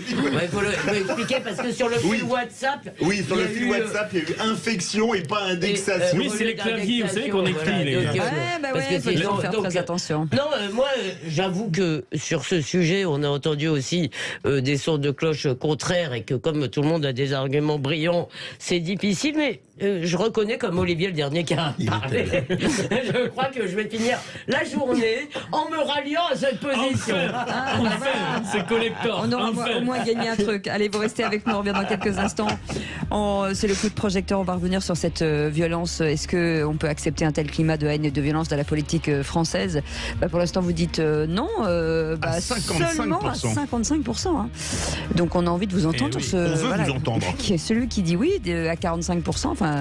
il faut expliquer parce que sur le fil WhatsApp... Oui, sur le fil WhatsApp, il y a eu infection et pas indexation. Oui, c'est les claviers, vous savez qu'on écrit. Il faut faire très attention. Non, moi, j'avoue que sur ce sujet, on a entendu aussi des sons de cloche contraires et que comme tout le monde a des arguments brillants, c'est difficile, mais je reconnais comme Olivier le dernier qui a parlé. Je crois que je vais finir la journée en me ralliant à cette position. Enfin, c'est collector. On aura au moins gagné un truc. Allez, vous restez avec nous, on revient dans quelques instants. C'est le coup de projecteur, on va revenir sur cette violence. Est-ce qu'on peut accepter un tel climat de haine et de violence dans la politique française? Pour l'instant, vous dites non. À 55%. Seulement à 55%. Hein. Donc on a envie de vous entendre sur ce... On veut vous entendre. Celui qui dit oui à 45%. Enfin,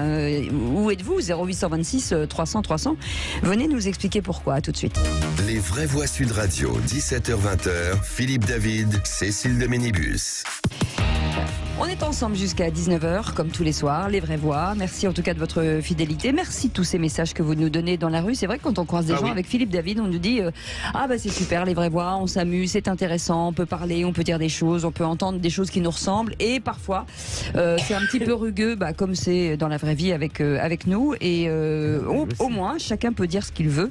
où êtes-vous? 0826 300 300. Venez nous expliquer pourquoi. À tout de suite. Les vraies voix Sud Radio, 17h-20h. Philippe David, Cécile de Ménibus. On est ensemble jusqu'à 19h, comme tous les soirs, les vraies voix. Merci en tout cas de votre fidélité. Merci de tous ces messages que vous nous donnez dans la rue. C'est vrai que quand on croise des gens avec Philippe David, on nous dit c'est super, les vraies voix, on s'amuse, c'est intéressant, on peut parler, on peut dire des choses, on peut entendre des choses qui nous ressemblent. Et parfois, c'est un petit peu rugueux, comme c'est dans la vraie vie avec nous. Et au moins, chacun peut dire ce qu'il veut.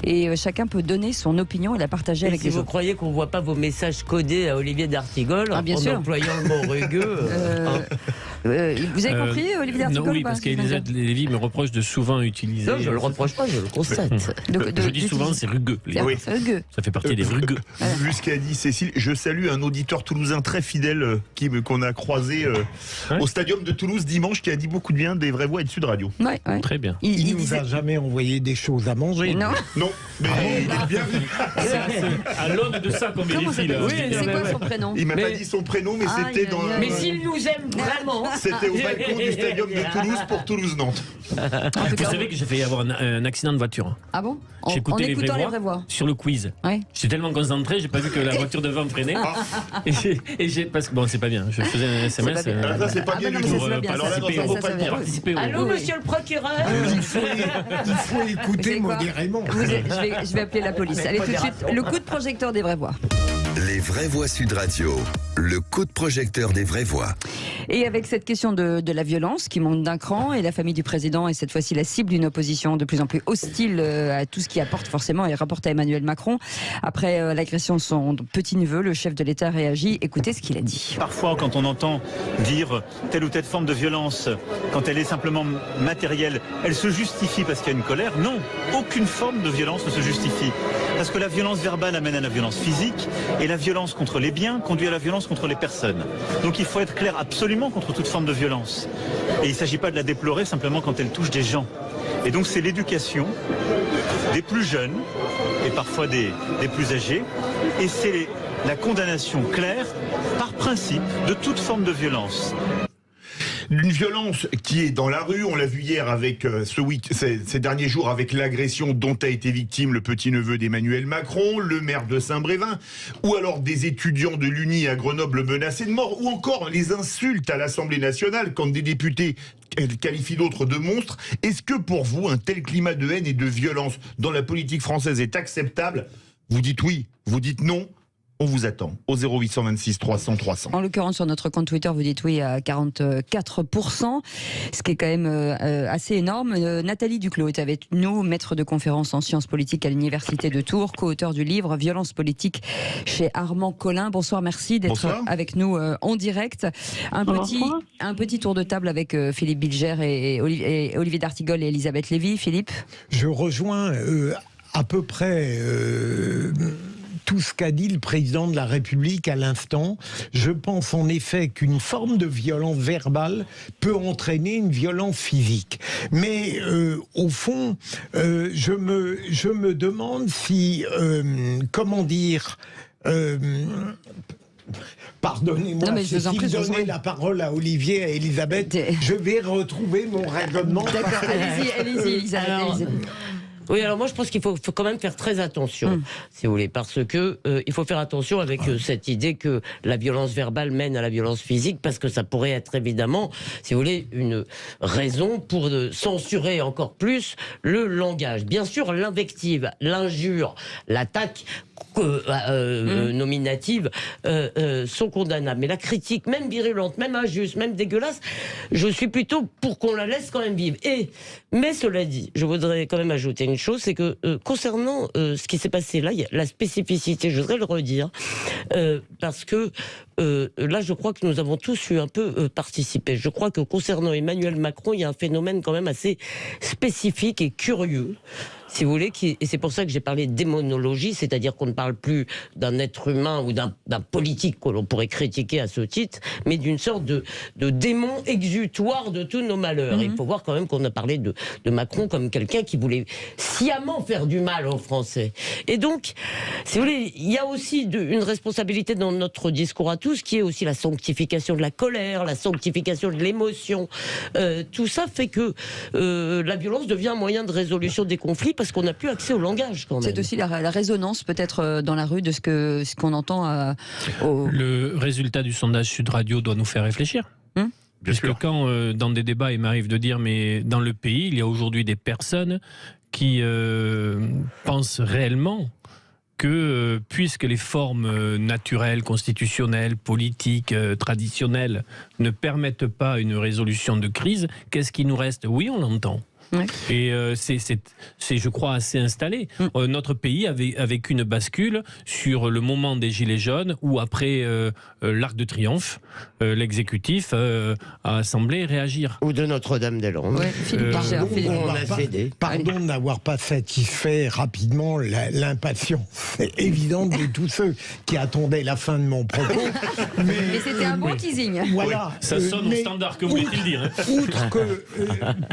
Et chacun peut donner son opinion et la partager avec les autres. Si vous croyez qu'on ne voit pas vos messages codés à Olivier d'Artigol en employant le mot rugueux... Vous avez compris, Olivier d'Artigol? Non, oui, parce qu'Elisabeth Lévy me reproche de souvent utiliser. Non, je le reproche pas, je le constate. Je dis souvent, c'est rugueux. Oui. C'est rugueux. Ça fait partie des rugueux. Vu ce qu'a dit Cécile, je salue un auditeur toulousain très fidèle qu'on a croisé au Stadium de Toulouse dimanche, qui a dit beaucoup de bien des Vraies Voix et de Sud Radio. Ouais. Très bien. Il nous a jamais envoyé des choses à manger. Non. Non, mais il est bien venu. C'est à l'aune de ça qu'on vérifie. C'est quoi son prénom? Il m'a pas dit son prénom, mais c'était dans. Mais s'il nous aime vraiment. C'était au balcon du Stadium de Toulouse pour Toulouse-Nantes. Vous savez que j'ai failli avoir un accident de voiture. Ah bon? J'ai écouté en écoutant les vraies voix sur le quiz. Ouais. J'étais tellement concentré, j'ai pas vu que la voiture devant me freinait. Et j'ai parce que bon, c'est pas bien. Je faisais un SMS. Ça c'est pas bien du tout. Alors là, il faut pas le dire. Allô, monsieur le procureur. Il faut écouter modérément. Je vais appeler la police. Allez, tout de suite, le coup de projecteur des vraies voix. Les Vraies Voix Sud Radio, le coup de projecteur des vraies voix. Et avec cette question de la violence qui monte d'un cran, et la famille du président est cette fois-ci la cible d'une opposition de plus en plus hostile à tout ce qui apporte forcément et rapporte à Emmanuel Macron. Après l'agression de son petit-neveu, le chef de l'État réagit. Écoutez ce qu'il a dit. Parfois, quand on entend dire telle ou telle forme de violence, quand elle est simplement matérielle, elle se justifie parce qu'il y a une colère. Non, aucune forme de violence ne se justifie. Parce que la violence verbale amène à la violence physique, et la violence contre les biens conduit à la violence contre les personnes. Donc il faut être clair absolument contre toute forme de violence. Et il ne s'agit pas de la déplorer simplement quand elle touche des gens. Et donc c'est l'éducation des plus jeunes, et parfois des plus âgés, et c'est la condamnation claire, par principe, de toute forme de violence. Une violence qui est dans la rue, on l'a vu hier avec ces derniers jours avec l'agression dont a été victime le petit-neveu d'Emmanuel Macron, le maire de Saint-Brévin, ou alors des étudiants de l'Uni à Grenoble menacés de mort, ou encore les insultes à l'Assemblée nationale quand des députés qualifient d'autres de monstres. Est-ce que pour vous, un tel climat de haine et de violence dans la politique française est acceptable? Vous dites oui, vous dites non. On vous attend au 0826 300 300. En l'occurrence, sur notre compte Twitter, vous dites oui à 44%, ce qui est quand même assez énorme. Nathalie Duclos est avec nous, maître de conférences en sciences politiques à l'Université de Tours, co-auteur du livre Violence politique chez Armand Collin. Bonsoir, merci d'être avec nous en direct. Un petit tour de table avec Philippe Bilger et Olivier d'Artigol et Elisabeth Lévy. Philippe? Je rejoins à peu près... tout ce qu'a dit le président de la République à l'instant. Je pense en effet qu'une forme de violence verbale peut entraîner une violence physique. Mais au fond, je me demande si, comment dire... Pardonnez-moi, si je donnais la parole à Olivier et à Elisabeth, je vais retrouver mon raisonnement. D'accord, allez-y, Elisabeth. Oui, alors moi je pense qu'il faut quand même faire très attention, si vous voulez, parce que il faut faire attention avec cette idée que la violence verbale mène à la violence physique, parce que ça pourrait être évidemment, si vous voulez, une raison pour censurer encore plus le langage. Bien sûr, l'invective, l'injure, l'attaque nominative sont condamnables. Mais la critique, même virulente, même injuste, même dégueulasse, je suis plutôt pour qu'on la laisse quand même vivre. Mais cela dit, je voudrais quand même ajouter une chose, c'est que concernant ce qui s'est passé là, il y a la spécificité, je voudrais le redire, parce que là, je crois que nous avons tous eu un peu participé. Je crois que concernant Emmanuel Macron, il y a un phénomène quand même assez spécifique et curieux, si vous voulez, et c'est pour ça que j'ai parlé de démonologie, c'est-à-dire qu'on ne parle plus d'un être humain ou d'un politique que l'on pourrait critiquer à ce titre, mais d'une sorte de démon exutoire de tous nos malheurs. Il faut voir quand même qu'on a parlé de Macron comme quelqu'un qui voulait sciemment faire du mal aux Français. Et donc, si vous voulez, il y a aussi une responsabilité dans notre discours à tous, qui est aussi la sanctification de la colère, la sanctification de l'émotion. Tout ça fait que la violence devient un moyen de résolution des conflits, parce qu'on n'a plus accès au langage quand même. C'est aussi la résonance peut-être dans la rue de ce qu'on entend. Le résultat du sondage Sud Radio doit nous faire réfléchir. Puisque quand dans des débats il m'arrive de dire mais dans le pays il y a aujourd'hui des personnes qui pensent réellement que puisque les formes naturelles, constitutionnelles, politiques, traditionnelles ne permettent pas une résolution de crise, qu'est-ce qui nous reste? Oui, on l'entend. Ouais. Et c'est, je crois, assez installé. Notre pays a vécu une bascule sur le moment des Gilets jaunes, où après l'Arc de Triomphe, l'exécutif a semblé réagir. Ou de Notre-Dame-des-Landes. Ouais, on a cédé. Pardon de n'avoir pas satisfait rapidement l'impatience évidente de tous ceux qui attendaient la fin de mon propos. Mais c'était un bon teasing. Voilà. Ça sonne au standard, que voulait-il dire? Outre que,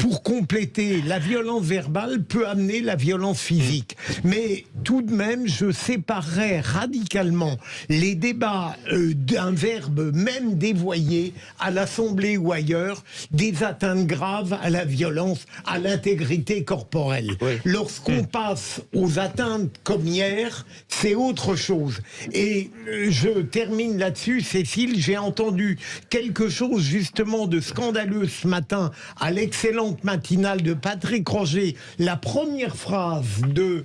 pour compléter, la violence verbale peut amener la violence physique. Mais tout de même, je séparerais radicalement les débats d'un verbe même dévoyé à l'Assemblée ou ailleurs, des atteintes graves à la violence, à l'intégrité corporelle. Oui. Lorsqu'on passe aux atteintes comme hier, c'est autre chose. Et je termine là-dessus, Cécile, j'ai entendu quelque chose justement de scandaleux ce matin à l'excellente matinale de Patrick Roger, la première phrase de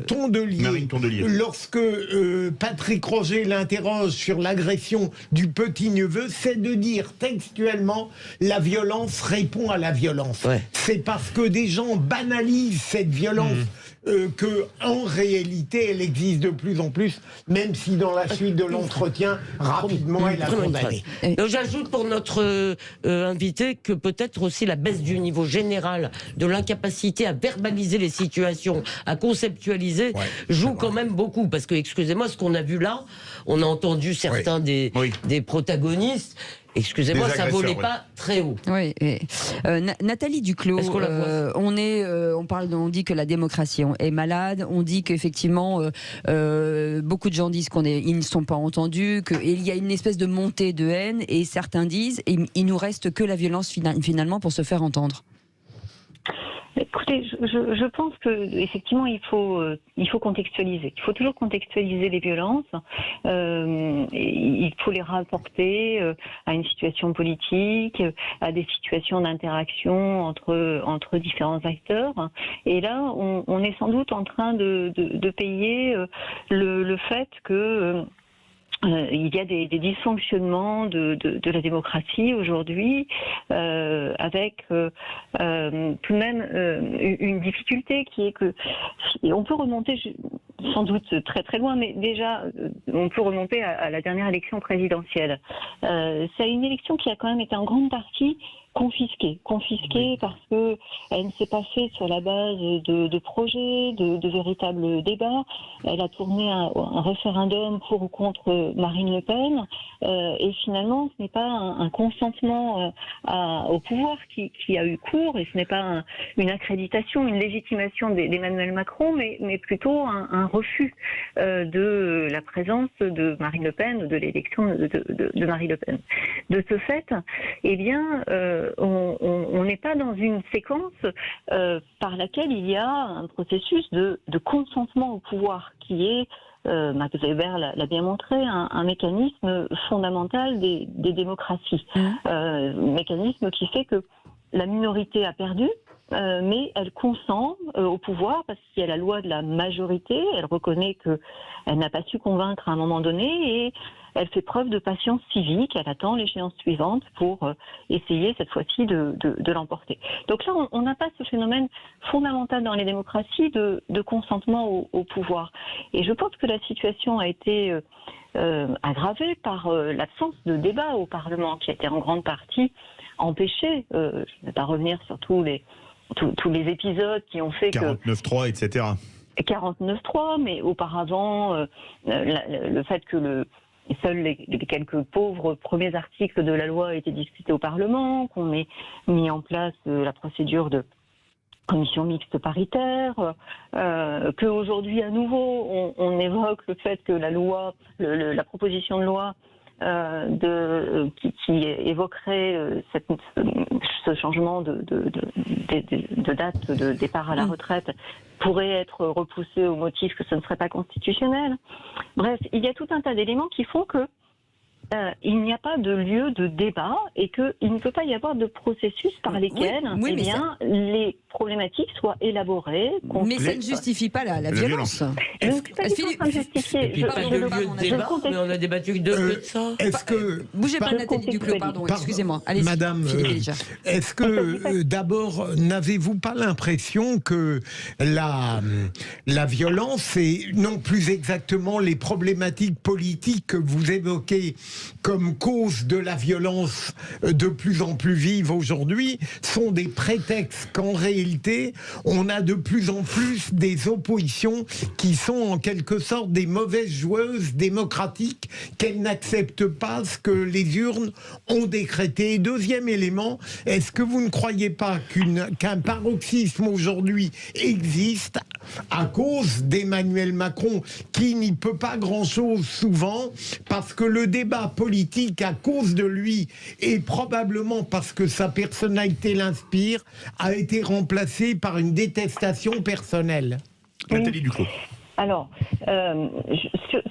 Tondelier, lorsque Patrick Roger l'interroge sur l'agression du petit-neveu, c'est de dire textuellement « la violence répond à la violence ». Ouais. C'est parce que des gens banalisent cette violence que, en réalité, elle existe de plus en plus, même si dans la suite de l'entretien, rapidement, elle a condamné. J'ajoute pour notre invité que peut-être aussi la baisse du niveau général de l'incapacité à verbaliser les situations, à conceptualiser, joue quand même beaucoup. Parce que, excusez-moi, ce qu'on a vu là, on a entendu certains des protagonistes. Excusez-moi, ça volait pas très haut. Oui. Nathalie Duclos, on dit que la démocratie est malade. On dit qu'effectivement, beaucoup de gens disent qu'ils ne sont pas entendus, qu'il y a une espèce de montée de haine, et certains disent il nous reste que la violence finalement pour se faire entendre. Écoutez, je pense que effectivement il faut contextualiser. Il faut toujours contextualiser les violences. Il faut les rapporter à une situation politique, à des situations d'interaction entre différents acteurs. Et là, on est sans doute en train de payer le fait que il y a des dysfonctionnements de la démocratie aujourd'hui, avec tout de même une difficulté qui est que on peut remonter sans doute très très loin, mais déjà on peut remonter à la dernière élection présidentielle. C'est une élection qui a quand même été en grande partie confisquée parce que elle ne s'est pas faite sur la base de projets, de véritables débats. Elle a tourné un référendum pour ou contre Marine Le Pen, et finalement ce n'est pas un consentement au pouvoir qui a eu cours, et ce n'est pas une accréditation, une légitimation d'Emmanuel Macron, mais plutôt un refus de la présence de Marine Le Pen, de l'élection de Marine Le Pen. De ce fait, eh bien, on n'est pas dans une séquence par laquelle il y a un processus de consentement au pouvoir qui est, Max Weber l'a bien montré, un mécanisme fondamental des démocraties. Mécanisme qui fait que la minorité a perdu, mais elle consent au pouvoir parce qu'il y a la loi de la majorité, elle reconnaît qu'elle n'a pas su convaincre à un moment donné, et elle fait preuve de patience civique, elle attend l'échéance suivante pour essayer cette fois-ci de l'emporter. Donc là, on n'a pas ce phénomène fondamental dans les démocraties de consentement au pouvoir. Et je pense que la situation a été aggravée par l'absence de débat au Parlement, qui a été en grande partie empêché. Je ne vais pas revenir sur tous les épisodes qui ont fait 49.3, etc. 49.3, mais auparavant, le fait que seuls les quelques pauvres premiers articles de la loi étaient discutés au Parlement, qu'on ait mis en place la procédure de commission mixte paritaire, qu'aujourd'hui à nouveau on évoque le fait que la loi, la proposition de loi qui évoquerait ce changement de date de départ à la retraite pourrait être repoussé au motif que ce ne serait pas constitutionnel. Bref, il y a tout un tas d'éléments qui font que il n'y a pas de lieu de débat et qu'il ne peut pas y avoir de processus par lesquels les problématiques soient élaborées. Mais ça ne justifie pas la violence. Je ne suis pas du tout en train de justifier. Il n'y a pas de lieu de débat, mais on a débattu de ça. Est-ce que... Bougez pas, Nathalie Duclos, pardon, excusez-moi. Allez-y, Madame, est-ce que d'abord, n'avez-vous pas l'impression que la violence et non plus exactement les problématiques politiques que vous évoquez comme cause de la violence de plus en plus vive aujourd'hui sont des prétextes qu'en réalité, on a de plus en plus des oppositions qui sont en quelque sorte des mauvaises joueuses démocratiques, qu'elles n'acceptent pas ce que les urnes ont décrété. Et deuxième élément, est-ce que vous ne croyez pas qu'un paroxysme aujourd'hui existe à cause d'Emmanuel Macron, qui n'y peut pas grand-chose souvent, parce que le débat politique, à cause de lui, et probablement parce que sa personnalité l'inspire, a été remplacé par une détestation personnelle. Nathalie Duclos. Alors,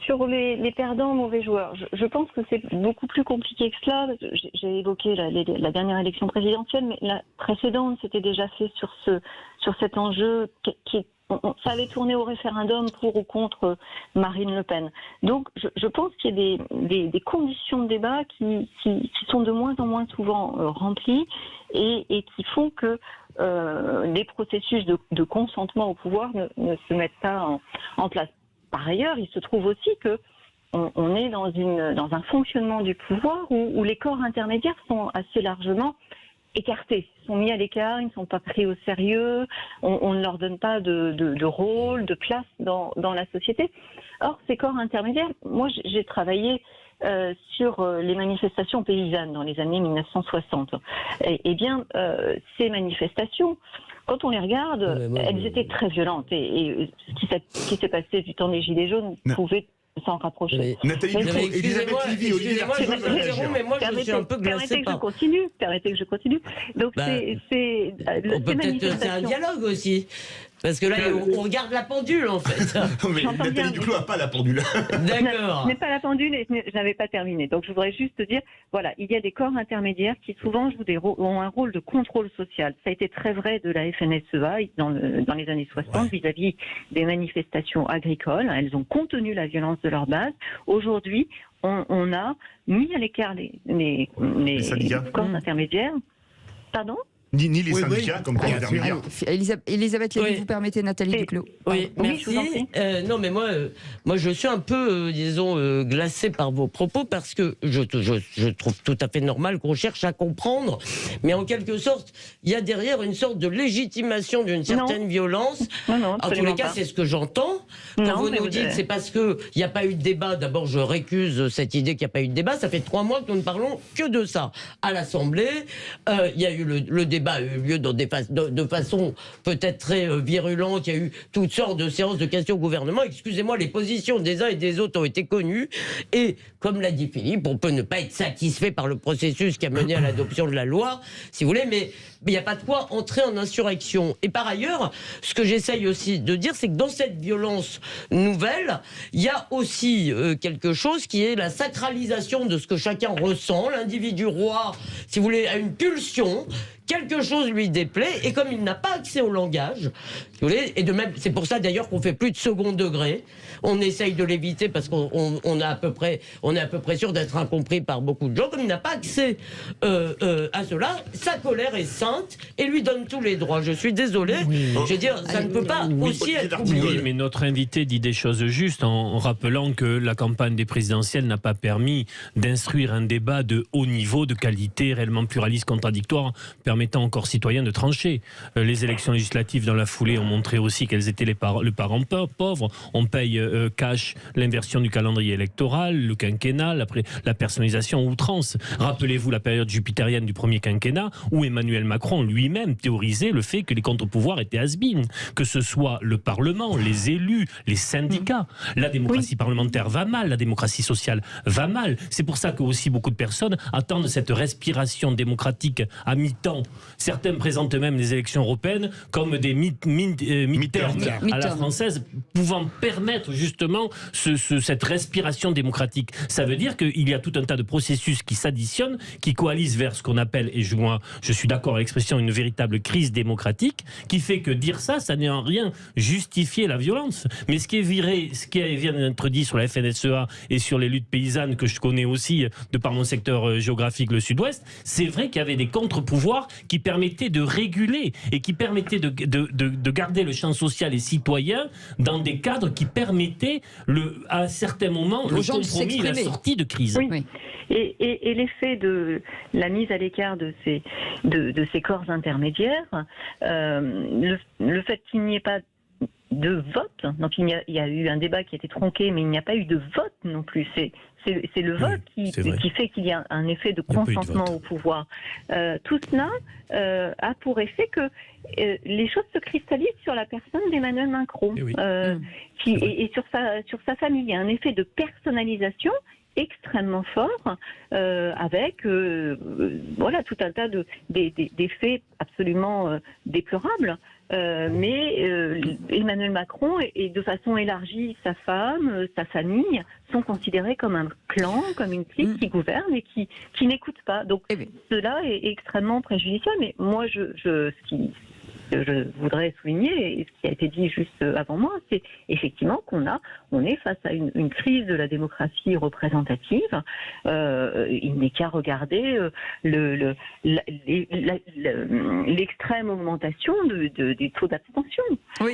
sur les perdants mauvais joueurs, je pense que c'est beaucoup plus compliqué que cela. J'ai évoqué la dernière élection présidentielle, mais la précédente s'était déjà fait sur cet enjeu ça avait tourné au référendum pour ou contre Marine Le Pen. Donc, je pense qu'il y a des conditions de débat qui sont de moins en moins souvent remplies et qui font que les processus de consentement au pouvoir ne se mettent pas en place. Par ailleurs, il se trouve aussi que on est dans un fonctionnement du pouvoir où les corps intermédiaires sont assez largement écartés, sont mis à l'écart, ils ne sont pas pris au sérieux, on ne leur donne pas de rôle, de place dans la société. Or, ces corps intermédiaires, moi j'ai travaillé sur les manifestations paysannes dans les années 1960. Eh bien, ces manifestations, quand on les regarde, elles étaient très violentes. Et ce qui s'est passé du temps des Gilets jaunes pouvait s'en rapprocher. Nathalie Duclos, Elisabeth Lévy, Olivier Dartigol, mais moi je suis un peu glacée par... Permettez que je continue. Donc on peut peut-être faire un dialogue aussi. Parce que là, on regarde la pendule, en fait. Mais Nathalie Duclos n'a pas la pendule. D'accord. Je n'ai pas la pendule et je n'avais pas terminé. Donc, je voudrais juste dire, voilà, il y a des corps intermédiaires qui souvent ont un rôle de contrôle social. Ça a été très vrai de la FNSEA dans les années 60 vis-à-vis des manifestations agricoles. Elles ont contenu la violence de leur base. Aujourd'hui, on a mis à l'écart les corps intermédiaires. Pardon ? Ni les syndicats comme corps intermédiaires. Elisabeth Lévy, vous permettez, Nathalie Duclos. Oui, merci. Non, mais moi, je suis un peu, disons, glacée par vos propos parce que je trouve tout à fait normal qu'on cherche à comprendre, mais en quelque sorte, il y a derrière une sorte de légitimation d'une certaine violence. Non, en tous les cas, c'est ce que j'entends. Quand vous nous dites c'est parce qu'il n'y a pas eu de débat, d'abord je récuse cette idée qu'il n'y a pas eu de débat. Ça fait 3 mois que nous ne parlons que de ça. À l'Assemblée, il y a eu le débat a eu lieu de façon peut-être très virulente. Il y a eu toutes sortes de séances de questions au gouvernement. Excusez-moi, les positions des uns et des autres ont été connues. Et comme l'a dit Philippe, on peut ne pas être satisfait par le processus qui a mené à l'adoption de la loi, si vous voulez, mais il n'y a pas de quoi entrer en insurrection. Et par ailleurs, ce que j'essaye aussi de dire, c'est que dans cette violence nouvelle, il y a aussi quelque chose qui est la sacralisation de ce que chacun ressent. L'individu roi, si vous voulez, a une pulsion, quelque chose lui déplaît, et comme il n'a pas accès au langage, si vous voulez, et de même, c'est pour ça d'ailleurs qu'on fait plus de second degré, on essaye de l'éviter parce qu'on est à peu près sûr d'être incompris par beaucoup de gens. Comme il n'a pas accès à cela, sa colère est sainte et lui donne tous les droits. Je suis désolé, je veux dire, ça ne peut pas aussi être oublié. Oui, mais notre invité dit des choses justes en rappelant que la campagne des présidentielles n'a pas permis d'instruire un débat de haut niveau, de qualité, réellement pluraliste, contradictoire, permettant aux corps citoyens de trancher. Les élections législatives dans la foulée ont montré aussi qu'elles étaient le parent pauvre. On paye cash l'inversion du calendrier électoral, le quinquennat, la personnalisation outrance. Rappelez-vous la période jupitérienne du premier quinquennat où Emmanuel Macron lui-même théorisait le fait que les contre-pouvoirs étaient has-been, que ce soit le Parlement, les élus, les syndicats. La démocratie parlementaire va mal, la démocratie sociale va mal. C'est pour ça que aussi beaucoup de personnes attendent cette respiration démocratique à mi-temps Certains présentent même les élections européennes comme des midterms à la française, pouvant permettre justement cette respiration démocratique. Ça veut dire qu'il y a tout un tas de processus qui s'additionnent, qui coalisent vers ce qu'on appelle, et moi je suis d'accord avec l'expression, une véritable crise démocratique, qui fait que dire ça n'est en rien justifier la violence. Mais ce qui vient d'être dit sur la FNSEA et sur les luttes paysannes, que je connais aussi de par mon secteur géographique, le Sud-Ouest, c'est vrai qu'il y avait des contre-pouvoirs qui permettaient de réguler et qui permettaient de garder le champ social et citoyen dans des cadres qui permettaient à certains moments le compromis et la sortie de crise. Oui. Et l'effet de la mise à l'écart de ces corps intermédiaires, le fait qu'il n'y ait pas de vote, donc il y a eu un débat qui a été tronqué, mais il n'y a pas eu de vote non plus. C'est le vote qui fait qu'il y a un effet de consentement au pouvoir. Tout cela a pour effet que les choses se cristallisent sur la personne d'Emmanuel Macron et sur sa famille. Il y a un effet de personnalisation extrêmement fort, avec tout un tas d'effets absolument déplorables. Mais Emmanuel Macron et de façon élargie sa femme, sa famille sont considérés comme un clan, comme une clique qui gouverne et qui n'écoute pas. Donc cela est extrêmement préjudiciable. Mais moi, ce que je voudrais souligner, et ce qui a été dit juste avant moi, c'est effectivement on est face à une crise de la démocratie représentative. Il n'est qu'à regarder l'extrême augmentation des taux d'abstention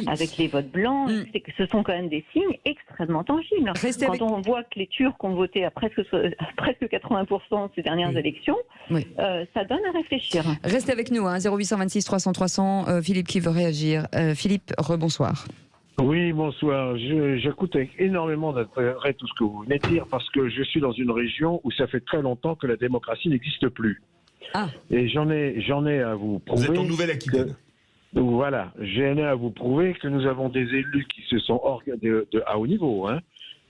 avec les votes blancs. Ce sont quand même des signes extrêmement tangibles. Quand on voit que les Turcs ont voté à presque 80% ces dernières élections, ça donne à réfléchir. Restez avec nous, 0826 300 300. Philippe qui veut réagir. Philippe, rebonsoir. Oui, bonsoir. J'écoute avec énormément d'intérêt tout ce que vous venez de dire parce que je suis dans une région où ça fait très longtemps que la démocratie n'existe plus. Et j'en ai à vous prouver. Vous êtes en Nouvelle-Aquitaine. Voilà, j'en ai à vous prouver que nous avons des élus qui se sont à haut niveau,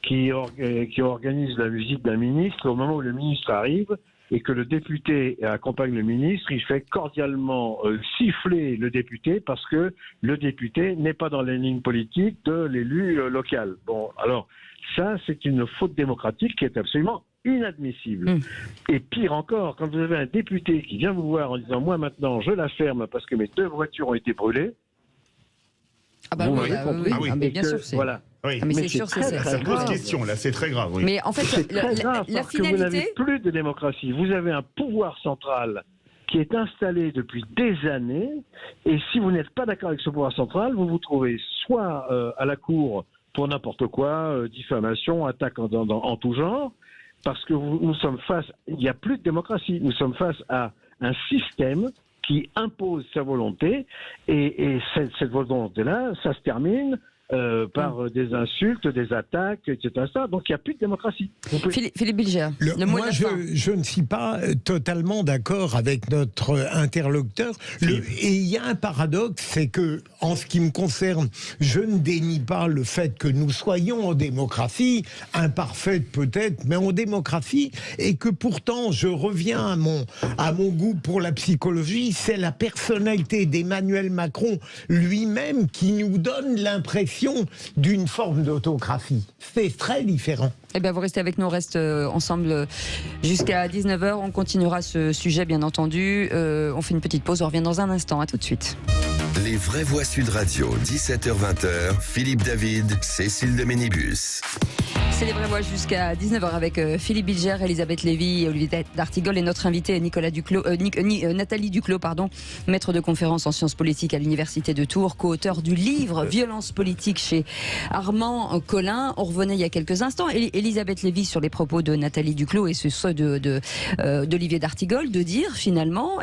qui organisent la musique d'un ministre au moment où le ministre arrive. Et que le député accompagne le ministre, il fait cordialement siffler le député parce que le député n'est pas dans les lignes politiques de l'élu local. Bon, alors ça, c'est une faute démocratique qui est absolument inadmissible. Et pire encore, quand vous avez un député qui vient vous voir en disant « moi maintenant, je la ferme parce que mes 2 voitures ont été brûlées », mais bien sûr, c'est... Voilà. Oui. Mais c'est sûr, ça pose question, là, c'est très grave. Oui. Mais en fait, c'est très grave la parce finalité... que vous n'avez plus de démocratie. Vous avez un pouvoir central qui est installé depuis des années, et si vous n'êtes pas d'accord avec ce pouvoir central, vous vous trouvez soit à la cour pour n'importe quoi, diffamation, attaque en tout genre, parce que nous sommes face... Il n'y a plus de démocratie. Nous sommes face à un système qui impose sa volonté, et cette volonté-là, ça se termine par des insultes, des attaques, etc. Donc il n'y a plus de démocratie. Philippe Bilger, moi je ne suis pas totalement d'accord avec notre interlocuteur. Et il y a un paradoxe, c'est que en ce qui me concerne, je ne dénie pas le fait que nous soyons en démocratie, imparfaite peut-être, mais en démocratie, et que pourtant je reviens à mon goût pour la psychologie, c'est la personnalité d'Emmanuel Macron lui-même qui nous donne l'impression d'une forme d'autocratie. C'est très différent. Eh bien, vous restez avec nous, on reste ensemble jusqu'à 19h. On continuera ce sujet, bien entendu. On fait une petite pause, on revient dans un instant. À tout de suite. Les vraies voix Sud Radio, 17h-20h. Philippe David, Cécile de Ménibus. C'est les vraies voix jusqu'à 19h avec Philippe Bilger, Elisabeth Lévy, Olivier d'Artigol et notre invité Nathalie Duclos, maître de conférence en sciences politiques à l'Université de Tours, co-auteur du livre Violence politique chez Armand Collin. On revenait il y a quelques instants. Elisabeth Lévy sur les propos de Nathalie Duclos et ceux d'Olivier d'Artigol, de dire finalement,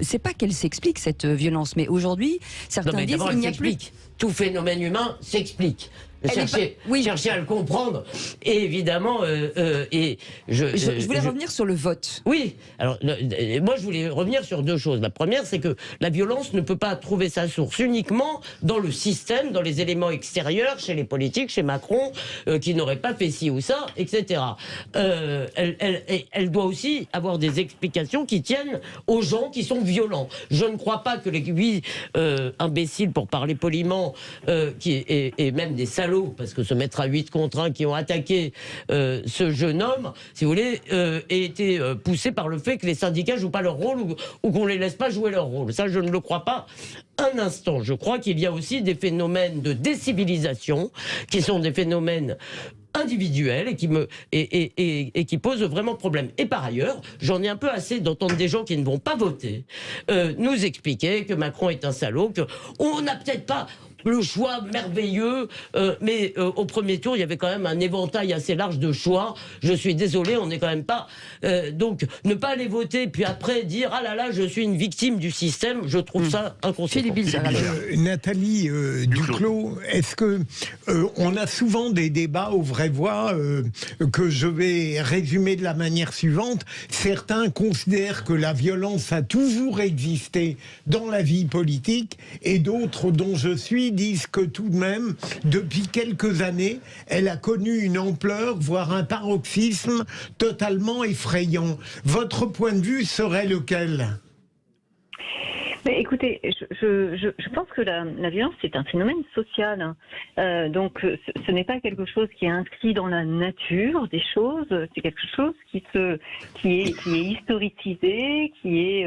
c'est pas qu'elle s'explique cette violence, mais aujourd'hui, certains disent qu'il n'y a plus. Tout phénomène humain s'explique. chercher à le comprendre. Et évidemment, je voulais revenir sur le vote. Oui. Alors, moi, je voulais revenir sur deux choses. La première, c'est que la violence ne peut pas trouver sa source uniquement dans le système, dans les éléments extérieurs, chez les politiques, chez Macron, qui n'aurait pas fait ci ou ça, etc. Elle doit aussi avoir des explications qui tiennent aux gens qui sont violents. Je ne crois pas que les 8 imbéciles, pour parler poliment, et même des salauds, parce que se mettre à 8 contre 1 qui ont attaqué ce jeune homme, si vous voulez, aient été poussés par le fait que les syndicats jouent pas leur rôle ou qu'on les laisse pas jouer leur rôle. Ça, je ne le crois pas un instant. Je crois qu'il y a aussi des phénomènes de décivilisation qui sont des phénomènes individuels et qui posent vraiment problème. Et par ailleurs, j'en ai un peu assez d'entendre des gens qui ne vont pas voter nous expliquer que Macron est un salaud, qu'on n'a peut-être pas le choix merveilleux, mais au premier tour, il y avait quand même un éventail assez large de choix. Je suis désolé, on n'est quand même pas... donc, ne pas aller voter, puis après dire « Ah là là, je suis une victime du système », je trouve ça inconséquent. Nathalie Duclos, est-ce que on a souvent des débats aux vraies voix que je vais résumer de la manière suivante. Certains considèrent que la violence a toujours existé dans la vie politique, et d'autres, dont je suis, disent que tout de même, depuis quelques années, elle a connu une ampleur, voire un paroxysme totalement effrayant. Votre point de vue serait lequel ? Mais écoutez, je pense que la violence, c'est un phénomène social. Donc, ce n'est pas quelque chose qui est inscrit dans la nature des choses. C'est quelque chose qui est historicisé, qui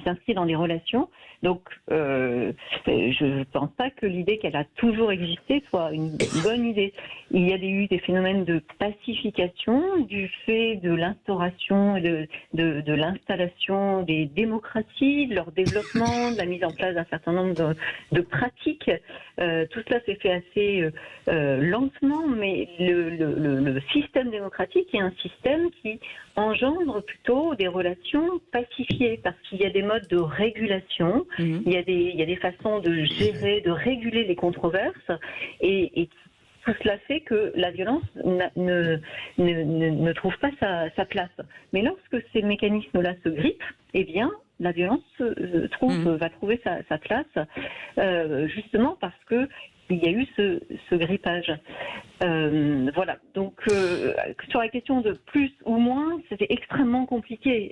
s'inscrit dans les relations. Donc, je ne pense pas que l'idée qu'elle a toujours existé soit une bonne idée. Il y a eu des phénomènes de pacification du fait de l'instauration, de l'installation des démocraties, de leur développement, de la mise en place d'un certain nombre de pratiques. Tout cela s'est fait assez lentement, mais le système démocratique est un système qui engendre plutôt des relations pacifiées, parce qu'il y a des modes de régulation, il y a des façons de gérer, de réguler les controverses, et tout cela fait que la violence ne trouve pas sa place. Mais lorsque ces mécanismes-là se grippent, eh bien, la violence va trouver sa place, justement parce que il y a eu ce grippage. Voilà. Donc, sur la question de plus ou moins, c'était extrêmement compliqué.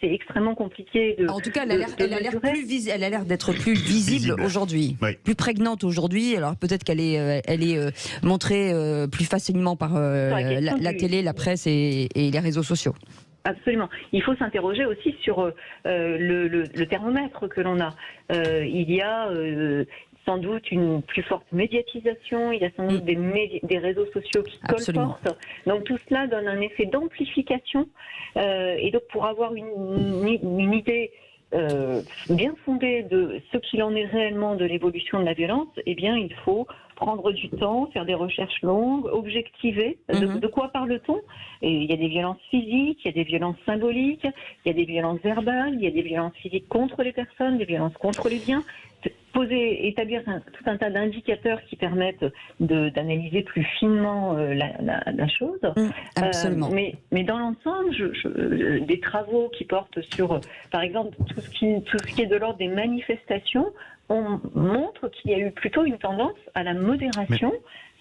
C'est extrêmement compliqué de. En tout cas, elle a l'air d'être plus visible aujourd'hui, plus prégnante aujourd'hui. Alors peut-être qu'elle est montrée plus facilement par la télé, la presse et les réseaux sociaux. Absolument. Il faut s'interroger aussi sur le thermomètre que l'on a. Il y a sans doute une plus forte médiatisation, il y a sans doute des réseaux sociaux qui colportent. Donc tout cela donne un effet d'amplification. Et donc pour avoir une idée bien fondée de ce qu'il en est réellement de l'évolution de la violence, eh bien il faut prendre du temps, faire des recherches longues, objectiver. De quoi parle-t-on ? Et il y a des violences physiques, il y a des violences symboliques, il y a des violences verbales, il y a des violences physiques contre les personnes, des violences contre les biens. Établir tout un tas d'indicateurs qui permettent d'analyser plus finement la chose. Absolument. Mais dans l'ensemble, des travaux qui portent sur, par exemple, tout ce qui est de l'ordre des manifestations, on montre qu'il y a eu plutôt une tendance à la modération,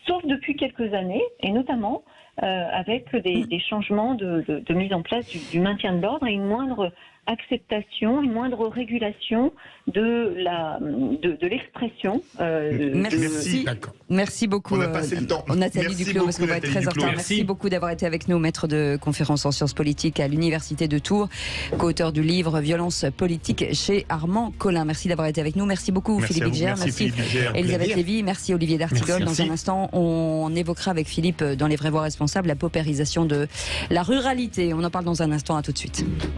sauf depuis quelques années, et notamment avec des changements de mise en place du maintien de l'ordre et une moindre acceptation, une moindre régulation de l'expression. Merci beaucoup. On a passé le temps. Nathalie Duclos, parce qu'on va être très en retard. Merci beaucoup d'avoir été avec nous, maître de conférence en sciences politiques à l'Université de Tours, co-auteur du livre Violence politique chez Armand Collin. Merci d'avoir été avec nous. Merci beaucoup Philippe Bilger. Merci Elisabeth Lévy. Merci Olivier D'Artigol. Dans un instant, on évoquera avec Philippe dans Les Vraies Voix Responsables la paupérisation de la ruralité. On en parle dans un instant. À tout de suite.